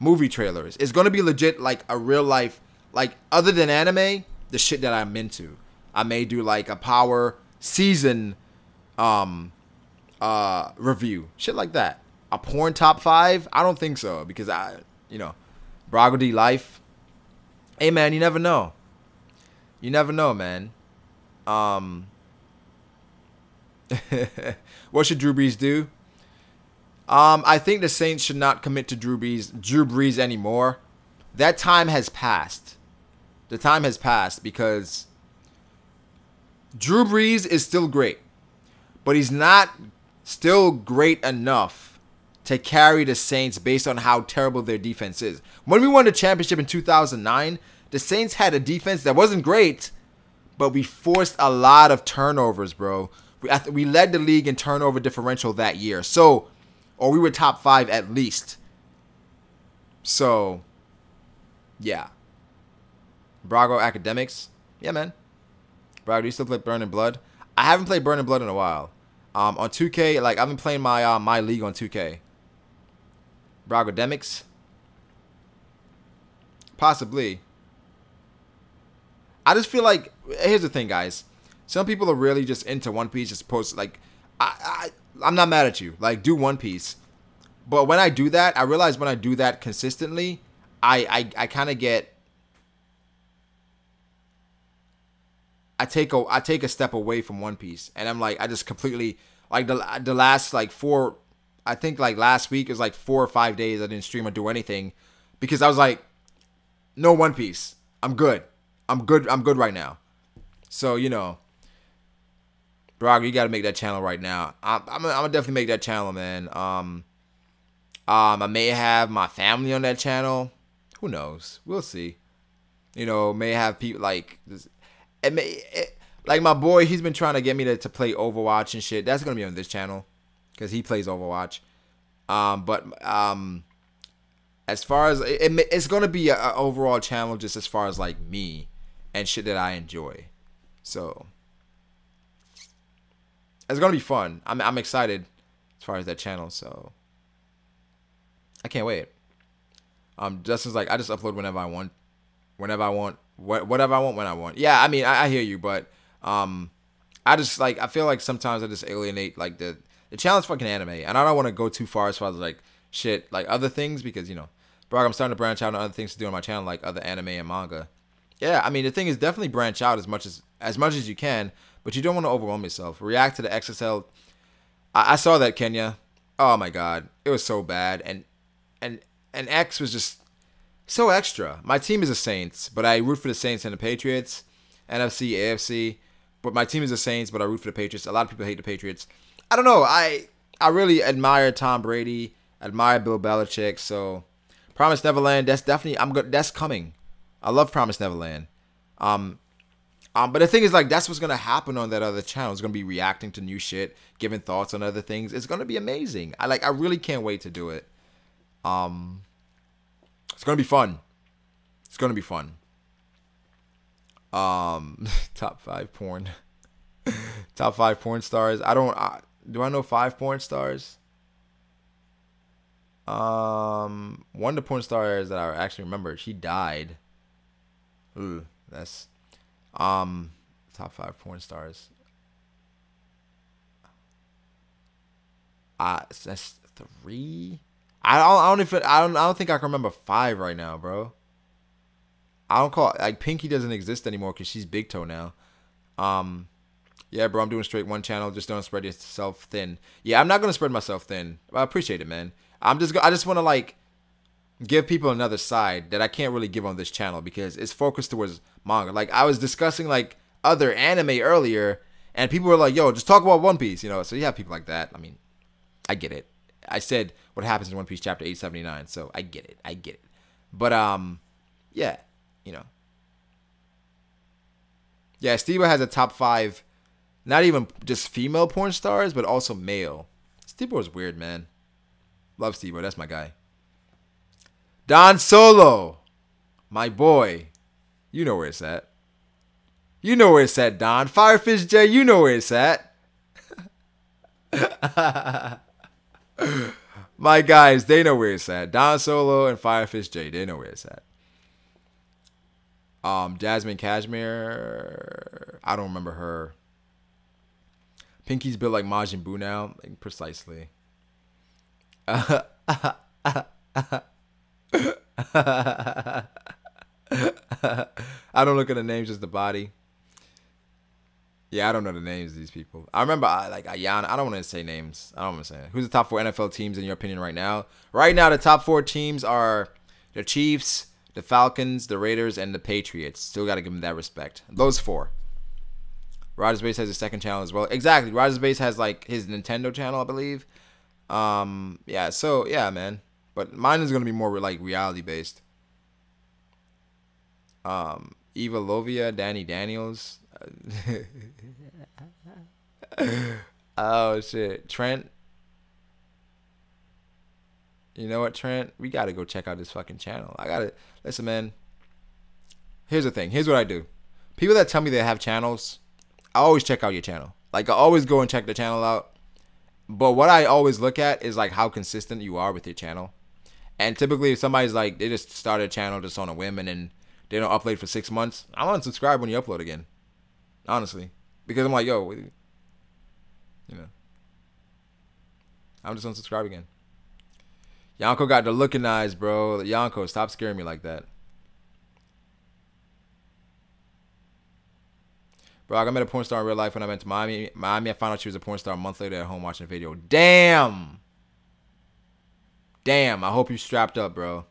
movie trailers. It's going to be legit like a real life like other than anime, the shit that I'm into. I may do like a power season review. Shit like that. A porn top 5? I don't think so because Brago D life. Hey man, you never know. You never know, man. What should Drew Brees do? I think the Saints should not commit to Drew Brees anymore. That time has passed. The time has passed because Drew Brees is still great, but he's not still great enough to carry the Saints based on how terrible their defense is. When we won the championship in 2009, the Saints had a defense that wasn't great, but we forced a lot of turnovers, bro. We led the league in turnover differential that year. So, or we were top 5 at least. So, yeah. Brago Academics. Yeah, man. Brago, do you still play Burning Blood? I haven't played Burning Blood in a while. On 2K, like, I've been playing my league on 2K. Bragodemics? Possibly. I just feel like, here's the thing, guys. Some people are really just into One Piece, just post, like, I'm not mad at you. Like, do One Piece. But when I do that, I realize when I do that consistently, I kind of get, I take a step away from One Piece. And I'm like, I just completely, like, the last, like, I think, like, last week, it was, like, 4 or 5 days I didn't stream or do anything. Because I was like, no One Piece. I'm good. I'm good right now. So, Brago, you got to make that channel right now. I'm gonna definitely make that channel, man. I may have my family on that channel. Who knows? We'll see. May have people like this. Like my boy, he's been trying to get me to play Overwatch and shit. That's gonna be on this channel because he plays Overwatch. But as far as it's gonna be an overall channel, just as far as like me and shit that I enjoy. So it's gonna be fun. I'm excited as far as that channel. So I can't wait. Just as like I just upload whenever I want, whatever I want when I want. Yeah, I mean I hear you, but I just like I feel like sometimes I just alienate like the channel's fucking anime, and I don't want to go too far as far as like shit like other things because bro, I'm starting to branch out on other things to do on my channel like other anime and manga. Yeah, I mean the thing is definitely branch out as much as you can, but you don't want to overwhelm yourself. React to the XSL. I saw that, Kenya. Oh my god, it was so bad, and X was just so extra. My team is the Saints, but I root for the Saints and the Patriots, NFC, AFC. But my team is the Saints, but I root for the Patriots. A lot of people hate the Patriots. I don't know. I really admire Tom Brady, admire Bill Belichick. So, Promised Neverland. That's definitely that's coming. I love Promised Neverland. But the thing is, like, that's what's gonna happen on that other channel. It's gonna be reacting to new shit, giving thoughts on other things. It's gonna be amazing. I really can't wait to do it. It's gonna be fun. It's gonna be fun. Top 5 porn. Top 5 porn stars. Do I know 5 porn stars? One of the porn stars that I actually remember, she died. Ooh, that's top 5 porn stars. That's 3. I don't think I can remember 5 right now, bro. I don't call it, like Pinky doesn't exist anymore because she's Big Toe now. Yeah, bro, I'm doing straight one channel. Just don't spread yourself thin. Yeah, I'm not gonna spread myself thin. I appreciate it, man. I just want to like give people another side that I can't really give on this channel because it's focused towards manga. Like I was discussing like other anime earlier, and people were like, "Yo, just talk about One Piece," So you have people like that. I mean, I get it. I said what happens in One Piece chapter 879, so I get it. But yeah, yeah. Steve has a top 5, not even just female porn stars, but also male. Steve is weird, man. Love Steve, that's my guy. Don Solo, my boy. You know where it's at. You know where it's at, Don. Firefish J, you know where it's at. My guys, they know where it's at. Don Solo and Firefish J, they know where it's at. Jasmine Cashmere. I don't remember her. Pinky's built like Majin Buu now. Like, precisely. I don't look at the names, just the body. Yeah, I don't know the names of these people. I remember like Ayana. I don't want to say names. I don't want to say it. Who's the top 4 NFL teams in your opinion right now? Right now, the top 4 teams are the Chiefs, the Falcons, the Raiders, and the Patriots. Still got to give them that respect. Those 4. Roger's Base has a second channel as well. Exactly. Roger's Base has like his Nintendo channel, I believe. Yeah. So yeah, man. But mine is gonna be more like reality based. Eva Lovia, Danny Daniels. Oh shit, Trent. You know what, Trent? We gotta go check out this fucking channel. I gotta listen, man. Here's the thing. Here's what I do. People that tell me they have channels, I always check out your channel. Like I always go and check the channel out. But what I always look at is like how consistent you are with your channel. And typically if somebody's like they just started a channel just on a whim and then they don't upload for 6 months, I want to subscribe when you upload again. Honestly. Because I'm like, yo, you know. I'm just unsubscribe again. Yonko got the looking eyes, bro. Yonko, stop scaring me like that. Bro, I met a porn star in real life when I went to Miami. I found out she was a porn star a month later at home watching a video. Damn. Damn. I hope you strapped up, bro.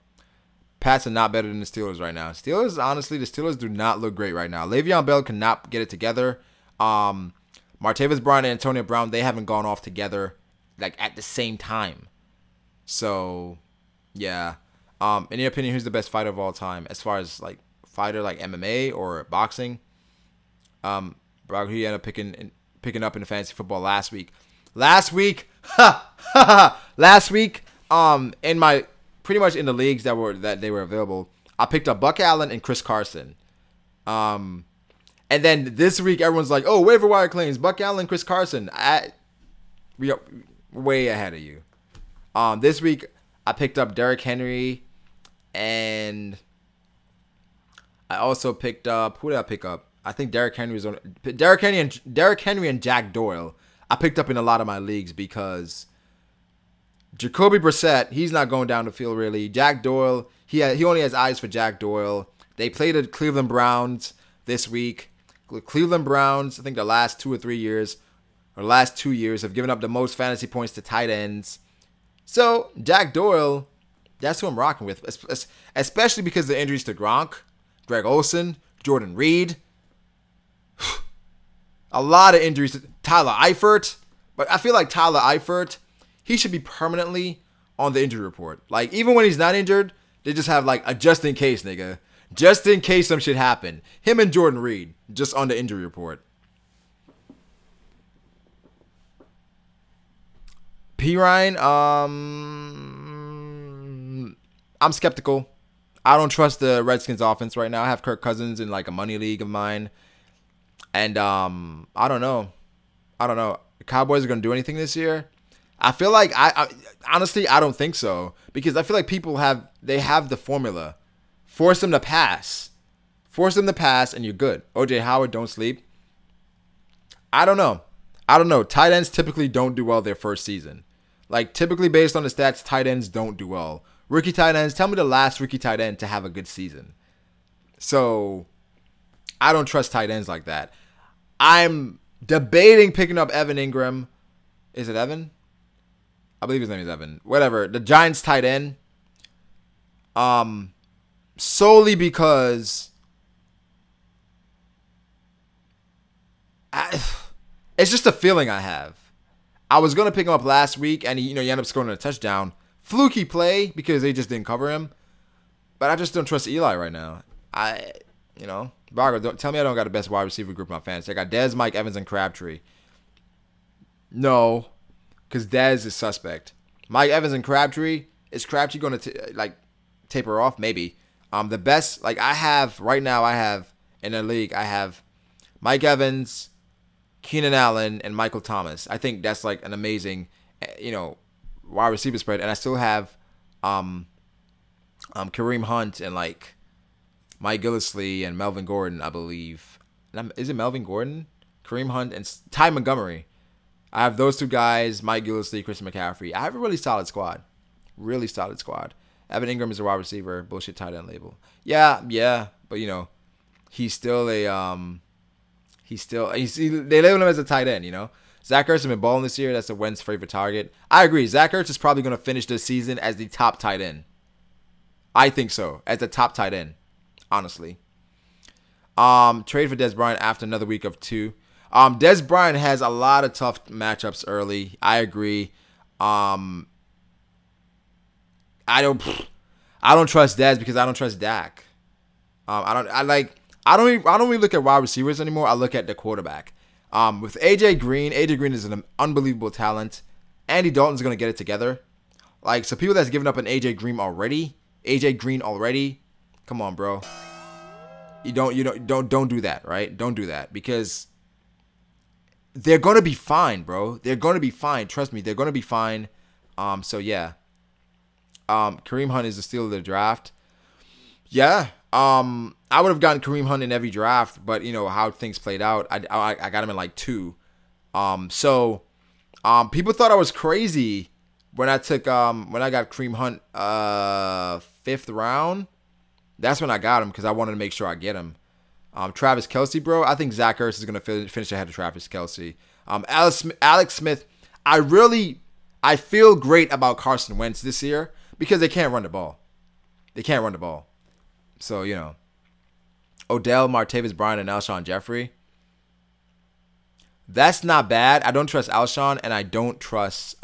Pats are not better than the Steelers right now. Steelers, honestly, the Steelers do not look great right now. Le'Veon Bell cannot get it together. Martavis Bryant and Antonio Brown, they haven't gone off together like at the same time. So, yeah. In your opinion, who's the best fighter of all time? As far as like fighter like MMA or boxing? Brago, he ended up picking up in the fantasy football last week. Last week, in my pretty much in the leagues that they were available, I picked up Buck Allen and Chris Carson. And then this week, everyone's like, "Oh, waiver wire claims, Buck Allen, Chris Carson." We are way ahead of you. This week, I picked up Derrick Henry, and I also picked up who did I pick up? I think Derrick Henry was on Derrick Henry and Jack Doyle. I picked up in a lot of my leagues because Jacoby Brissett, he's not going down the field really. Jack Doyle, he only has eyes for Jack Doyle. They played the Cleveland Browns this week. Cleveland Browns, I think the last 2 or 3 years, or last 2 years, have given up the most fantasy points to tight ends. So Jack Doyle, that's who I'm rocking with, especially because of the injuries to Gronk, Greg Olsen, Jordan Reed. A lot of injuries to Tyler Eifert. But I feel like Tyler Eifert, he should be permanently on the injury report. Like, even when he's not injured, they just have, like, a just in case, nigga. Just in case some shit happen. Him and Jordan Reed, just on the injury report. P. Ryan, I'm skeptical. I don't trust the Redskins offense right now. I have Kirk Cousins in, like, a money league of mine. And I don't know. The Cowboys are going to do anything this year. I feel like I honestly I don't think so, because I feel like people have the formula. Force them to pass. And you're good. OJ Howard, don't sleep. I don't know. Tight ends typically don't do well their first season. Like, typically based on the stats, tight ends don't do well. Rookie tight ends, tell me the last rookie tight end to have a good season. So I don't trust tight ends like that. I'm debating picking up Evan Ingram. Is it Evan? I believe his name is Evan. Whatever. The Giants tight end. Solely because it's just a feeling I have. I was going to pick him up last week, and he ended up scoring a touchdown. Fluky play because they just didn't cover him. But I just don't trust Eli right now. Brago, don't tell me I don't got the best wide receiver group in my fantasy. I got Dez, Mike Evans, and Crabtree. No, because Dez is suspect. Mike Evans and Crabtree, is Crabtree going to taper off? Maybe. The best, I have in a league, I have Mike Evans, Keenan Allen, and Michael Thomas. I think that's an amazing, wide receiver spread. And I still have Kareem Hunt and Mike Gillislee and Melvin Gordon, I believe. Is it Melvin Gordon? Kareem Hunt and Ty Montgomery. I have those two guys, Mike Gillislee, Christian McCaffrey. I have a really solid squad. Really solid squad. Evan Ingram is a wide receiver. Bullshit tight end label. Yeah. But, you know, he's still a, they label him as a tight end, you know. Zach Ertz has been balling this year. That's the Wentz favorite target. I agree. Zach Ertz is probably going to finish this season as the top tight end. I think so. As the top tight end. Honestly. Trade for Dez Bryant after another week of 2. Dez Bryant has a lot of tough matchups early. I agree. I don't trust Dez because I don't trust Dak. I don't really look at wide receivers anymore. I look at the quarterback. With AJ Green is an unbelievable talent. Andy Dalton's gonna get it together. Like, so people that's given up on AJ Green already, come on, bro. You don't do that, right? Don't do that because they're gonna be fine, bro. They're gonna be fine. Trust me, they're gonna be fine. So yeah. Kareem Hunt is the steal of the draft. Yeah. I would have gotten Kareem Hunt in every draft, but you know how things played out. I got him in like 2. So people thought I was crazy when I got Kareem Hunt 5th round. That's when I got him because I wanted to make sure I get him. Travis Kelce, bro. I think Zach Ertz is gonna finish ahead of Travis Kelce. Alex Smith. I feel great about Carson Wentz this year because they can't run the ball. So, you know, Odell, Martavis Bryant, and Alshon Jeffrey. That's not bad. I don't trust Alshon, and I don't trust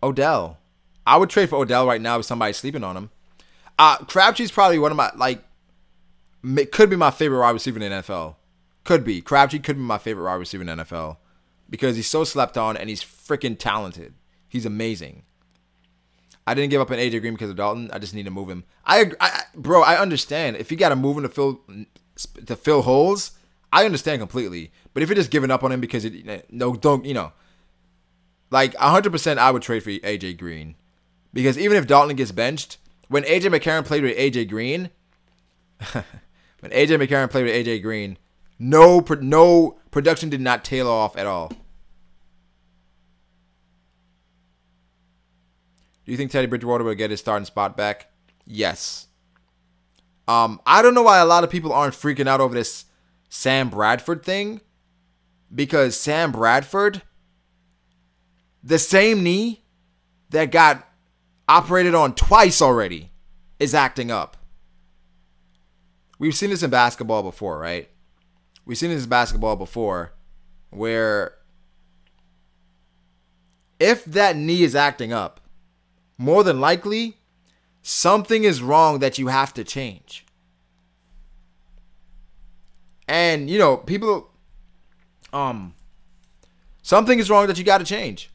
Odell. I would trade for Odell right now if somebody's sleeping on him. Crabtree's probably one of my, could be my favorite wide receiver in the NFL. Could be. Crabtree could be my favorite wide receiver in the NFL because he's so slept on and he's freaking talented. He's amazing. I didn't give up on AJ Green because of Dalton. I just need to move him. Bro, I understand. If you got to move him to fill holes, I understand completely. But if you're just giving up on him because don't, you know, like 100%, I would trade for AJ Green because even if Dalton gets benched, when AJ McCarron played with AJ Green, no production did not tail off at all. Do you think Teddy Bridgewater will get his starting spot back? Yes. I don't know why a lot of people aren't freaking out over this Sam Bradford thing. Because Sam Bradford, the same knee that got operated on twice already, is acting up. We've seen this in basketball before, right? We've seen this in basketball before where if that knee is acting up, more than likely, something is wrong that you have to change. And, you know, people, something is wrong that you got to change.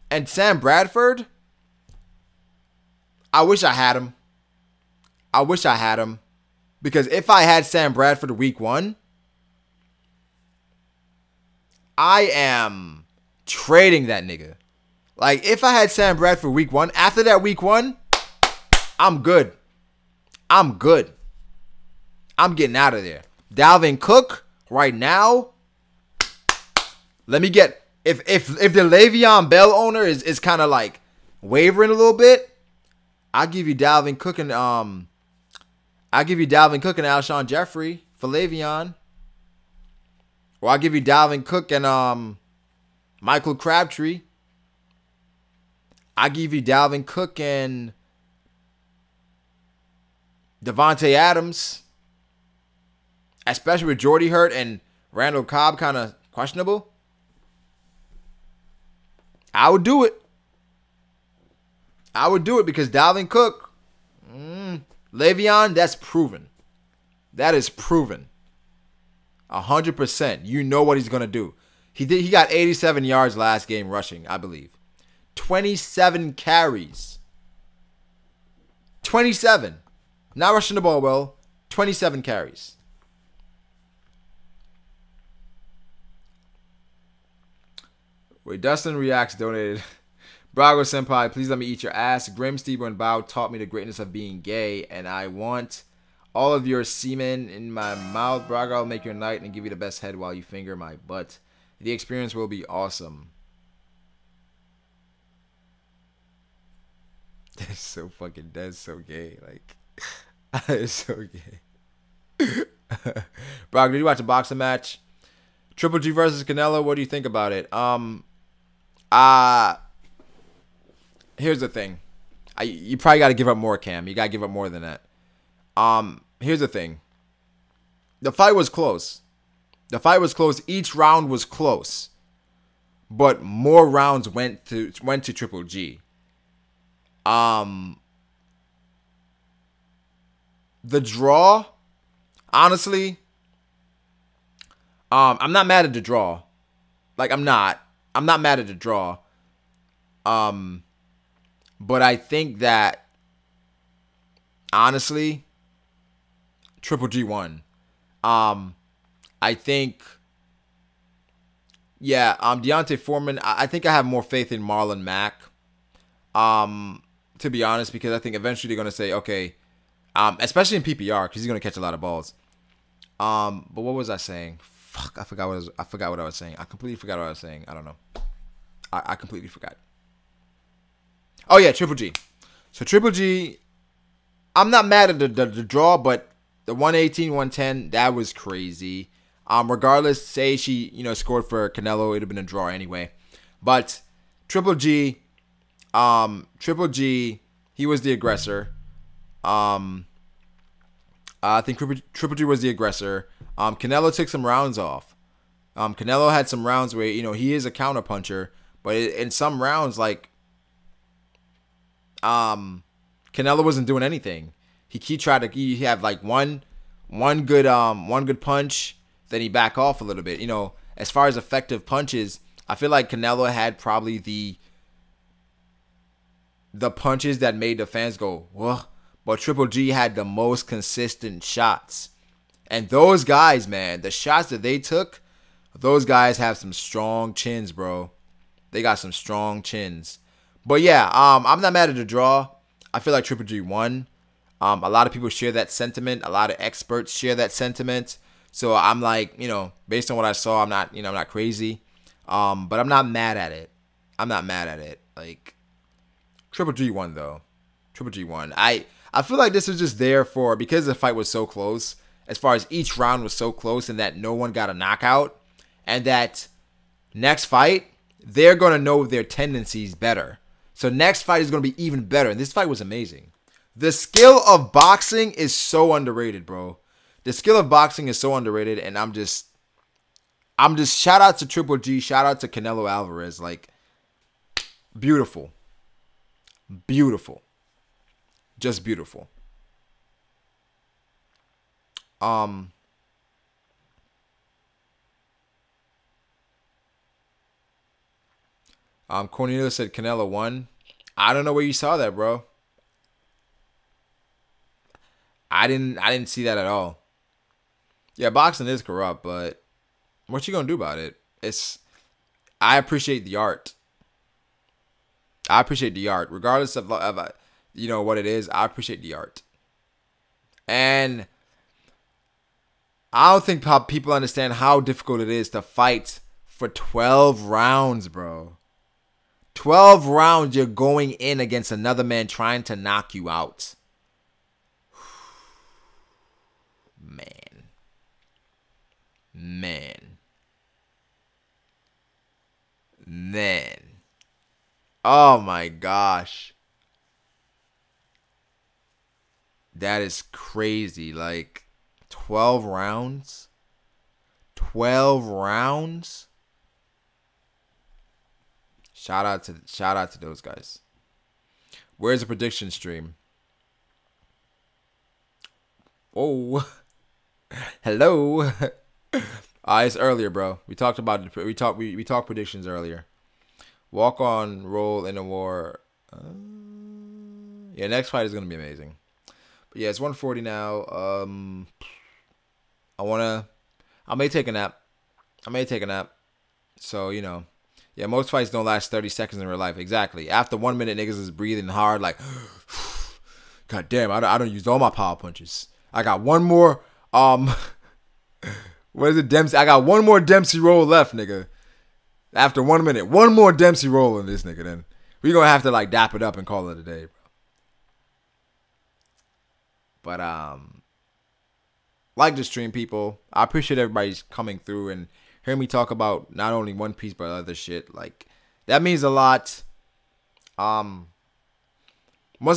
And Sam Bradford, I wish I had him. Because if I had Sam Bradford week 1, I am trading that nigga. Like, if I had Sam Bradford week 1, after that week 1, I'm good. I'm getting out of there. Dalvin Cook, right now, let me get, if the Le'Veon Bell owner is kind of like wavering a little bit, I'll give you Dalvin Cook and Alshon Jeffrey for Le'Veon. Or I'll give you Dalvin Cook and Michael Crabtree. I give you Dalvin Cook and Devontae Adams, especially with Jordy hurt and Randall Cobb kind of questionable. I would do it. Because Dalvin Cook, Le'Veon, that's proven. That is proven. 100%. You know what he's going to do. He got 87 yards last game rushing, I believe. 27 carries. 27. Not rushing the ball well. 27 carries. Wait, Dustin Reacts donated. Brago Senpai, please let me eat your ass. Grim, Steber, and Bao taught me the greatness of being gay, and I want all of your semen in my mouth. Brago, I'll make your night and give you the best head while you finger my butt. The experience will be awesome. That's so gay. Like, that is so gay. Brago, did you watch a boxing match? Triple G versus Canelo, what do you think about it? Here's the thing. You probably got to give up more, Cam. You got to give up more than that. Here's the thing. The fight was close. Each round was close. But more rounds went to Triple G. The draw, honestly, I'm not mad at the draw. Like, I'm not mad at the draw. But I think that, honestly, Triple G won. I think, yeah, Deontay Foreman, I think I have more faith in Marlon Mack, to be honest, because I think eventually they're going to say, okay, especially in PPR, because he's going to catch a lot of balls. But what was I saying? Fuck, I forgot what I was saying. I completely forgot what I was saying. I don't know. I completely forgot. Oh, yeah, Triple G. So, Triple G, I'm not mad at the draw, but the 118, 110, that was crazy. Regardless, say she, scored for Canelo, it would have been a draw anyway. But Triple G, he was the aggressor. I think Triple G was the aggressor. Canelo took some rounds off. Canelo had some rounds where, he is a counterpuncher, but in some rounds, like, Canelo wasn't doing anything. He had like one good punch, then he back off a little bit. As far as effective punches, I feel like Canelo had probably the punches that made the fans go, whoa. But Triple G had the most consistent shots. And those guys, man, the shots that they took, those guys have some strong chins, bro. They got some strong chins. But yeah, I'm not mad at the draw. I feel like Triple G won. A lot of people share that sentiment. A lot of experts share that sentiment. So I'm like, based on what I saw, I'm not crazy. But I'm not mad at it. Like, Triple G won though. Triple G won. I feel like this was just there because the fight was so close, as far as each round was so close, and that no one got a knockout, and that next fight, they're going to know their tendencies better. So next fight is going to be even better. And this fight was amazing. The skill of boxing is so underrated, bro. The skill of boxing is so underrated. And I'm just shout out to Triple G. Shout out to Canelo Alvarez. Like, beautiful. Beautiful. Just beautiful. Cornelius said Canelo won. I don't know where you saw that, bro. I didn't see that at all. Yeah, boxing is corrupt, but what you gonna do about it? I appreciate the art. Regardless of what it is. I appreciate the art. And I don't think people understand how difficult it is to fight for 12 rounds, bro. 12 rounds you're going in against another man trying to knock you out. Man. Oh my gosh. That is crazy. Like, 12 rounds? 12 rounds? Shout out to those guys. Where's the prediction stream? Oh, hello. It's earlier, bro. We talked predictions earlier. Walk on, roll in a war. Yeah, next fight is gonna be amazing. But yeah, it's 1:40 now. I may take a nap. So Yeah, most fights don't last 30 seconds in real life. Exactly. After 1 minute, niggas is breathing hard like, God damn, I don't use all my power punches. I got one more, what is it, Dempsey? I got one more Dempsey roll left, nigga. After 1 minute, one more Dempsey roll in this nigga, then we gonna have to like dap it up and call it a day, bro. But like the stream, people. I appreciate everybody's coming through and hearing me talk about not only One Piece but other shit. Like that means a lot. Once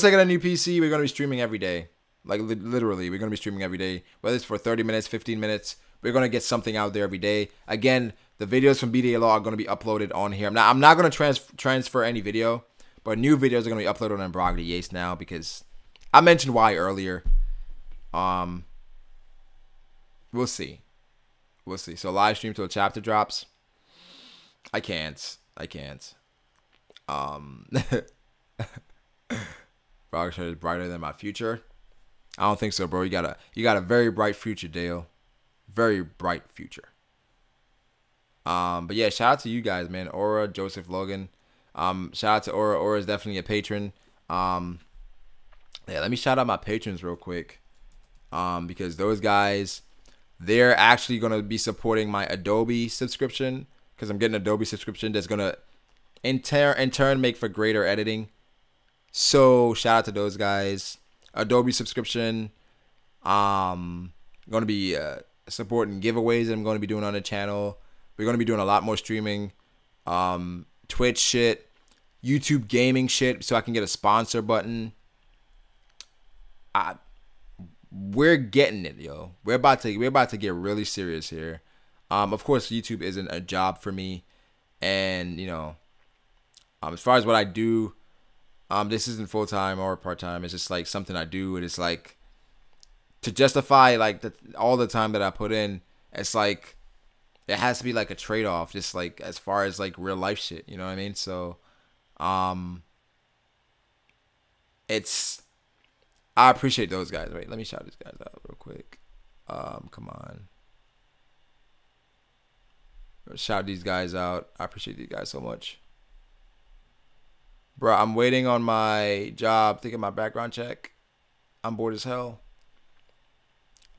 I get a new PC, we're gonna be streaming every day. Like literally, we're gonna be streaming every day. Whether it's for 30 minutes, 15 minutes, we're gonna get something out there every day. Again, the videos from BDA Law are gonna be uploaded on here. I'm not gonna transfer any video, but new videos are gonna be uploaded on Brago Yates now because I mentioned why earlier. We'll see. We'll see. So live stream till a chapter drops. I can't. Brago shirt is brighter than my future. I don't think so, bro. You got a very bright future, Dale. Very bright future. But yeah, shout out to you guys, man. Aura, Joseph, Logan. Shout out to Aura. Aura is definitely a patron. Yeah, let me shout out my patrons real quick. Because those guys, they're actually gonna be supporting my Adobe subscription. Because I'm getting an Adobe subscription that's gonna in turn make for greater editing. So shout out to those guys. Adobe subscription. Gonna be supporting giveaways that I'm gonna be doing on the channel. We're gonna be doing a lot more streaming, Twitch shit, YouTube gaming shit, so I can get a sponsor button. We're getting it, yo. We're about to get really serious here. Of course, YouTube isn't a job for me, and you know, as far as what I do, this isn't full time or part time. It's just like something I do, and it's like to justify like all the time that I put in. It's like it has to be like a trade off, just like as far as like real life shit. You know what I mean? So, I appreciate those guys. Wait, let me shout these guys out real quick. Come on. Shout these guys out. I appreciate these guys so much. Bro, I'm waiting on my job to get my background check. I'm bored as hell.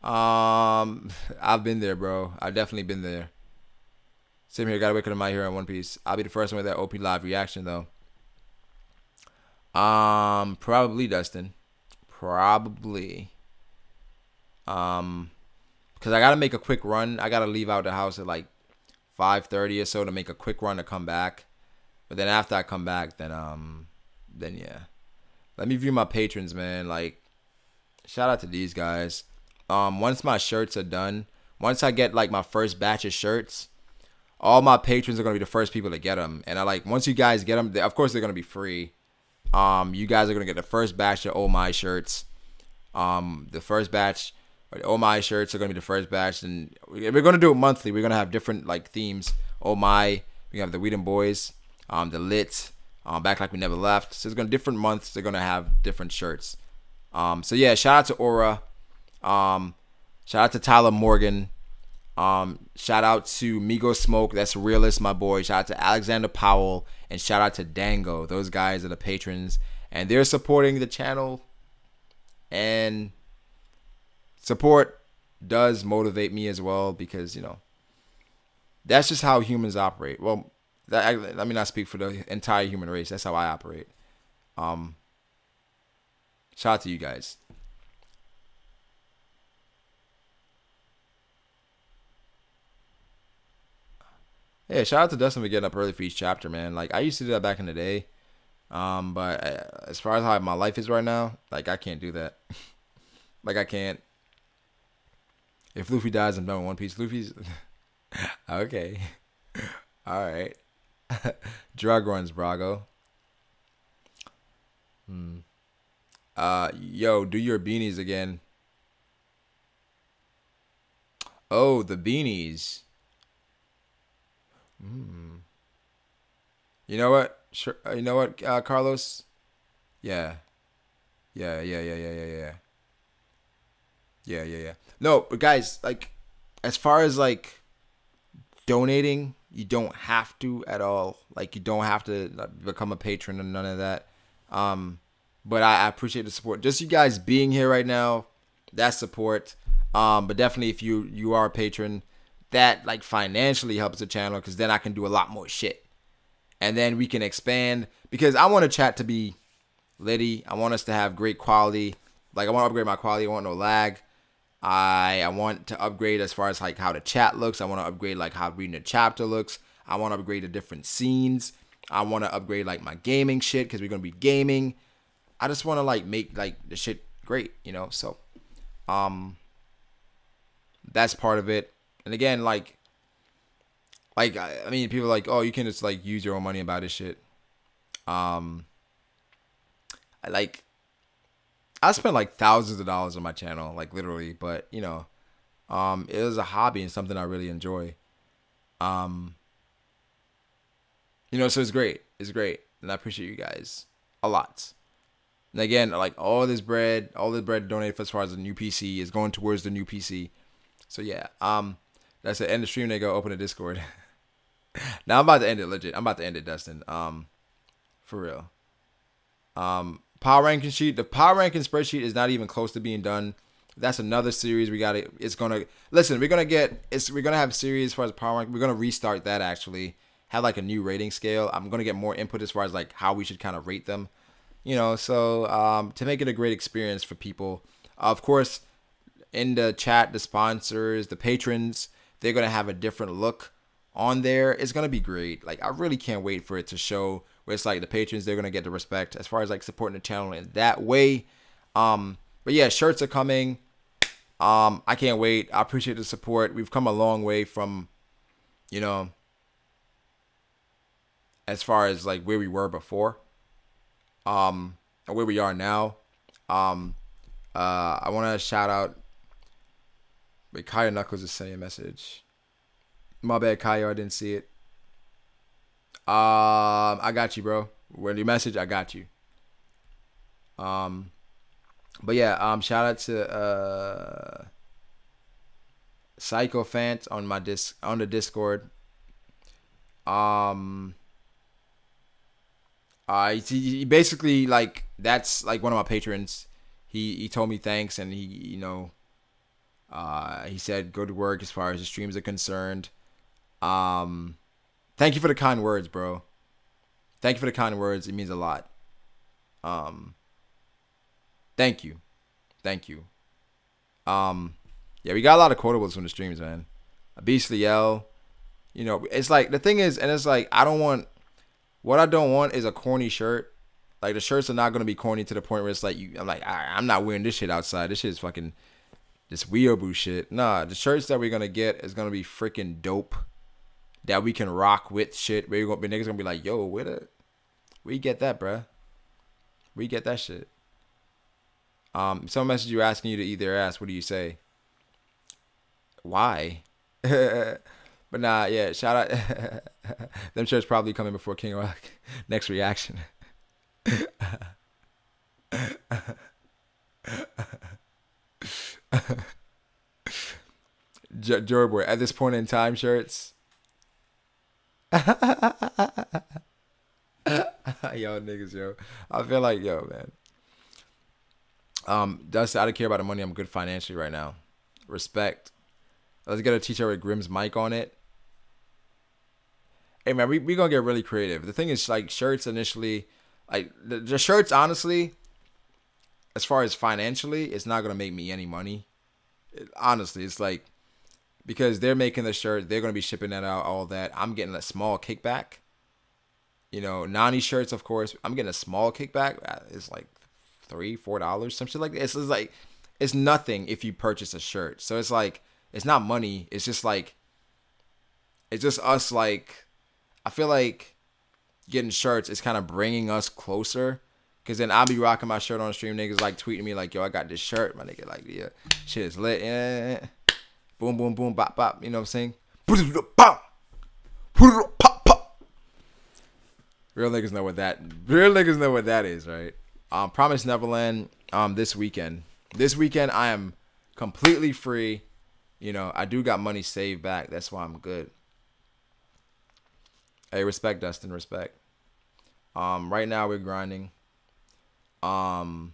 I've been there, bro. I've definitely been there. Same here. Gotta wait till My Hero in One Piece. I'll be the first one with that OP live reaction, though. Probably Dustin. Probably. Because I gotta make a quick run. I gotta leave out the house at like 5:30 or so to make a quick run to come back. But then after I come back, then yeah. Let me view my patrons, man. Like, shout out to these guys. Once my shirts are done, once I get like my first batch of shirts, all my patrons are gonna be the first people to get them. And once you guys get them, of course they're gonna be free. You guys are gonna get the first batch of Oh My shirts. The first batch, Oh My shirts are gonna be the first batch, and we're gonna do it monthly. We're gonna have different like themes. Oh My, we have the Whedon Boys, the Lit, Back Like We Never Left. So it's gonna different months. They're gonna have different shirts. So yeah, shout out to Aura. Shout out to Tyler Morgan. Shout out to Migo Smoke. That's Realist, my boy. Shout out to Alexander Powell. And shout out to Dango. Those guys are the patrons. And they're supporting the channel. And support does motivate me as well. Because, you know, that's just how humans operate. Well, let me not speak for the entire human race. That's how I operate. Shout out to you guys. Yeah, shout out to Dustin for getting up early for each chapter, man. Like, I used to do that back in the day. But as far as how my life is right now, like, I can't do that. Like, I can't. If Luffy dies, I'm done with One Piece. Luffy's... Okay. Alright. Drug runs, Brago. Yo, do your beanies again. Oh, the beanies. You know what? Sure. You know what, Carlos? Yeah. Yeah. No, but guys, like, as far as like donating You don't have to at all. Like, you don't have to become a patron or none of that. But I appreciate the support. Just you guys being here right now, that's support. But definitely if you are a patron, that like financially helps the channel, because then I can do a lot more shit. And then we can expand, because I want the chat to be litty. I want us to have great quality. Like, I want to upgrade my quality. I want no lag. I want to upgrade as far as like how the chat looks. I want to upgrade like how reading the chapter looks. I want to upgrade the different scenes. I want to upgrade like my gaming shit, because we're going to be gaming. I just want to like make like the shit great, you know? So, that's part of it. And again, like I mean, people are like, oh, you can just like use your own money and buy this shit. I spent like thousands of dollars on my channel, like literally, but you know, it was a hobby and something I really enjoy. You know, so it's great. It's great. And I appreciate you guys a lot. And again, like all this bread donated for as far as the new PC is going towards the new PC. So yeah, that's the end of the stream. They go open the Discord. Now I'm about to end it, legit. I'm about to end it, Dustin. For real. Power ranking sheet. The power ranking spreadsheet is not even close to being done. That's another series we got to. It's gonna listen. We're gonna have a series as far as power rank. We're gonna restart that actually. Have like a new rating scale. I'm gonna get more input as far as like how we should kind of rate them. You know, so to make it a great experience for people. Of course, in the chat, the sponsors, the patrons, they're gonna have a different look on there. It's gonna be great. Like, I really can't wait for it to show where it's like the patrons, they're gonna get the respect as far as like supporting the channel in that way. But yeah, shirts are coming. I can't wait. I appreciate the support. We've come a long way from, you know, as far as like where we were before, and where we are now. I want to shout out. Wait, Kaya Knuckles is sending a message. My bad, Kaya. I didn't see it. I got you, bro. When you message, I got you. But yeah, shout out to Psycho Fant on the Discord. He basically, like, that's like one of my patrons. He told me thanks, and he, you know, he said go to work as far as the streams are concerned. Thank you for the kind words, bro. Thank you for the kind words. It means a lot. Thank you. Thank you. Yeah, we got a lot of quotables from the streams, man. A beastly yell. You know, it's like, the thing is, and it's like, what I don't want is a corny shirt. Like, the shirts are not going to be corny to the point where it's like, I'm like, I'm not wearing this shit outside. This shit is fucking, this weeaboo shit. Nah, the shirts that we're going to get is going to be freaking dope. That we can rock with shit. Where niggas going to be like, yo, where you get that, bruh? Where you get that shit? Some message you asking you to eat their ass. What do you say? Why? But nah, yeah, shout out. Them shirts probably coming before King Rock. Next reaction. Joy Boy, at this point in time, shirts. Yo, niggas, yo. I feel like, yo, man. Dustin, I don't care about the money. I'm good financially right now. Respect. Let's get a t-shirt with Grimm's mic on it. Hey, man, we gonna get really creative. The thing is, like, shirts initially, like, the shirts, honestly, as far as financially, it's not gonna make me any money. Honestly, it's like, because they're making the shirt, they're gonna be shipping that out, all that. I'm getting a small kickback. You know, Nani shirts, of course, I'm getting a small kickback. It's like $3-4, some shit like that. It's like, it's nothing if you purchase a shirt. So it's like, it's not money. It's just like, it's just us, like, I feel like getting shirts is kind of bringing us closer. Because then I'll be rocking my shirt on stream. Niggas like tweeting me like, yo, I got this shirt. My nigga like, yeah, shit is lit. Yeah. Boom, boom, boom, bop, bop. You know what I'm saying? Real niggas know what that is, right? Promise Neverland this weekend. This weekend I am completely free. You know, I do got money saved back. That's why I'm good. Hey, respect, Dustin. Respect. Right now we're grinding. Um,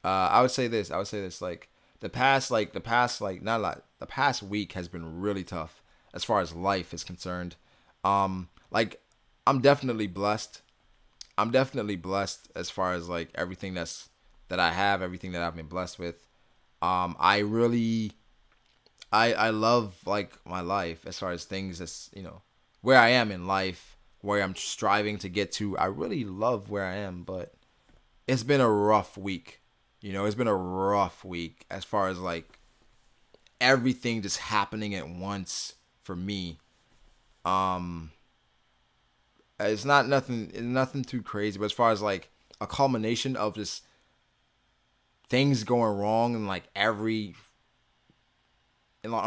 I would say this. I would say this. Like not a lot. The past week has been really tough as far as life is concerned. Like I'm definitely blessed. I'm definitely blessed as far as like everything that I have, everything that I've been blessed with. I really, I love like my life as far as things that's where I am in life, where I'm striving to get to. I really love where I am, but it's been a rough week. It's been a rough week as far as like everything just happening at once for me. Um, it's nothing too crazy, but as far as like a culmination of just things going wrong in like on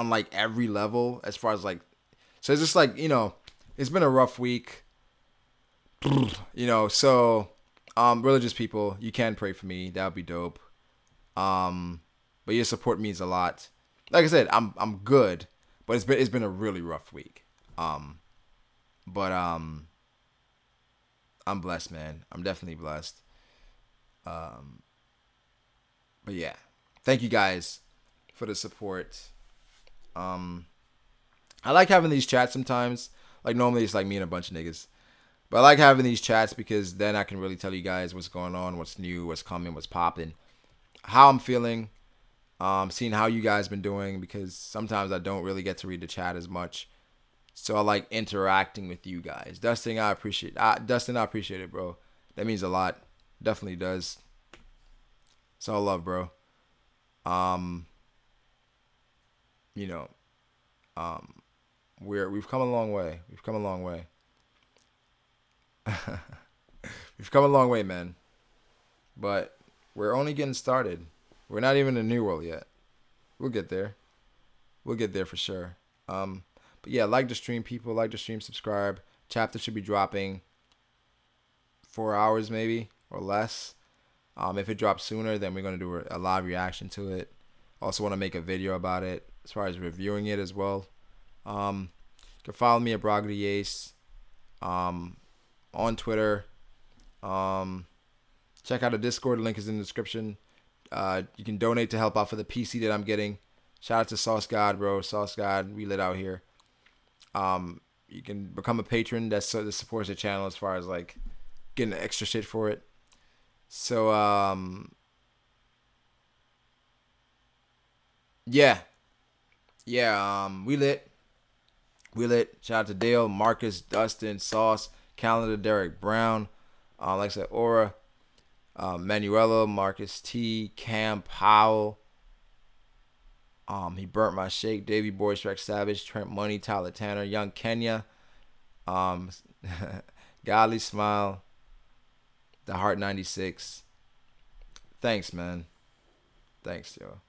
like every level, as far as like, so it's just like it's been a rough week. So religious people, you can pray for me. That would be dope. But your support means a lot. Like I said, I'm good, but it's been a really rough week. But I'm blessed, man. I'm definitely blessed. But yeah, thank you guys for the support. I like having these chats sometimes. Like normally it's like me and a bunch of niggas. But I like having these chats because then I can really tell you guys what's going on, what's new, what's coming, what's popping, how I'm feeling, seeing how you guys been doing, because sometimes I don't really get to read the chat as much. So I like interacting with you guys. Dustin, I appreciate it, bro. That means a lot. Definitely does. It's all love, bro. Um, you know, we've come a long way. We've come a long way. We've come a long way, man. But we're only getting started. We're not even in New World yet. We'll get there. We'll get there for sure. But yeah, like the stream, people. Like the stream, subscribe. Chapter should be dropping 4 hours maybe or less. If it drops sooner, then we're going to do a live reaction to it. Also want to make a video about it as far as reviewing it as well. You can follow me at Brago the Ace on Twitter. Check out the Discord. Link is in the description. You can donate to help out for the PC that I'm getting. Shout out to Sauce God, bro. Sauce God, we lit out here. You can become a patron that supports the channel as far as like getting extra shit for it. So yeah, we lit. Shout out to Dale, Marcus, Dustin, Sauce, Calendar, Derek Brown, like I said, Aura, Manuela, Marcus T, Cam Powell. He burnt my shake. Davey Boy, Shrek Savage, Trent Money, Tyler Tanner, Young Kenya, Godly Smile, the Hart 96. Thanks, man. Thanks, yo.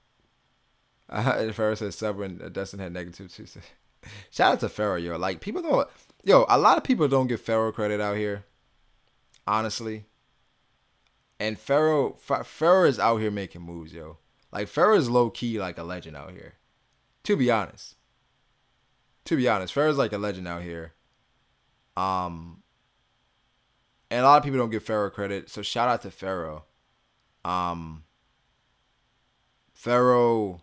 Pharaoh says sub when Dustin had negative two. Shout out to Pharaoh, yo. Like people don't, a lot of people don't give Pharaoh credit out here, honestly. And Pharaoh is out here making moves, yo. Like Pharaoh is low key like a legend out here. To be honest, Pharaoh's like a legend out here. And a lot of people don't give Pharaoh credit, so shout out to Pharaoh. Pharaoh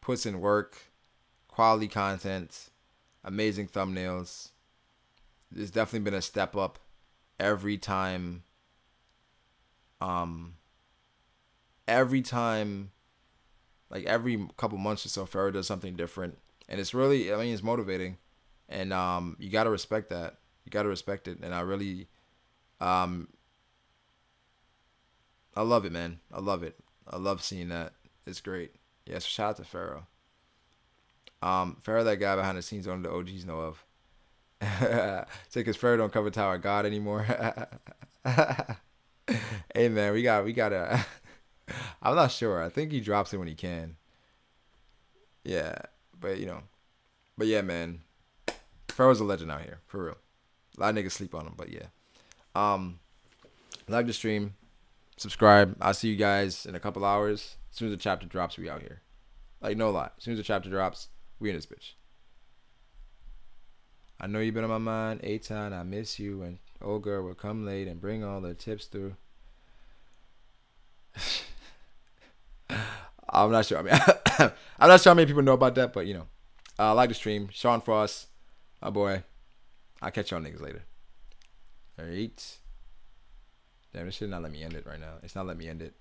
puts in work, quality content, amazing thumbnails. There's definitely been a step up every time. Like every couple months or so, Pharaoh does something different, and it's really, it's motivating, and you gotta respect that. You gotta respect it, and I really, I love it, man. I love it. I love seeing that. It's great. Yeah, so shout out to Pharaoh. Pharaoh, that guy behind the scenes, one of the OGs know of. Say, because Pharaoh don't cover Tower of God anymore. Hey, man, we gotta. I'm not sure. I think he drops it when he can. Yeah, but yeah, man. Pharaoh's a legend out here, for real. A lot of niggas sleep on him, but yeah. Like the stream, subscribe. I'll see you guys in a couple hours. As soon as the chapter drops, we out here. Like, no lie. As soon as the chapter drops, we in this bitch. I know you've been on my mind. A-Time, I miss you. And old girl will come late and bring all the tips through. I'm not sure. I mean, I'm not sure how many people know about that, but you know, I like the stream. Sean Frost, my boy. I'll catch y'all niggas later. Alright. Damn, this shit not let me end it right now. It's not letting me end it.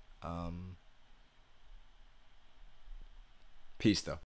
Peace though.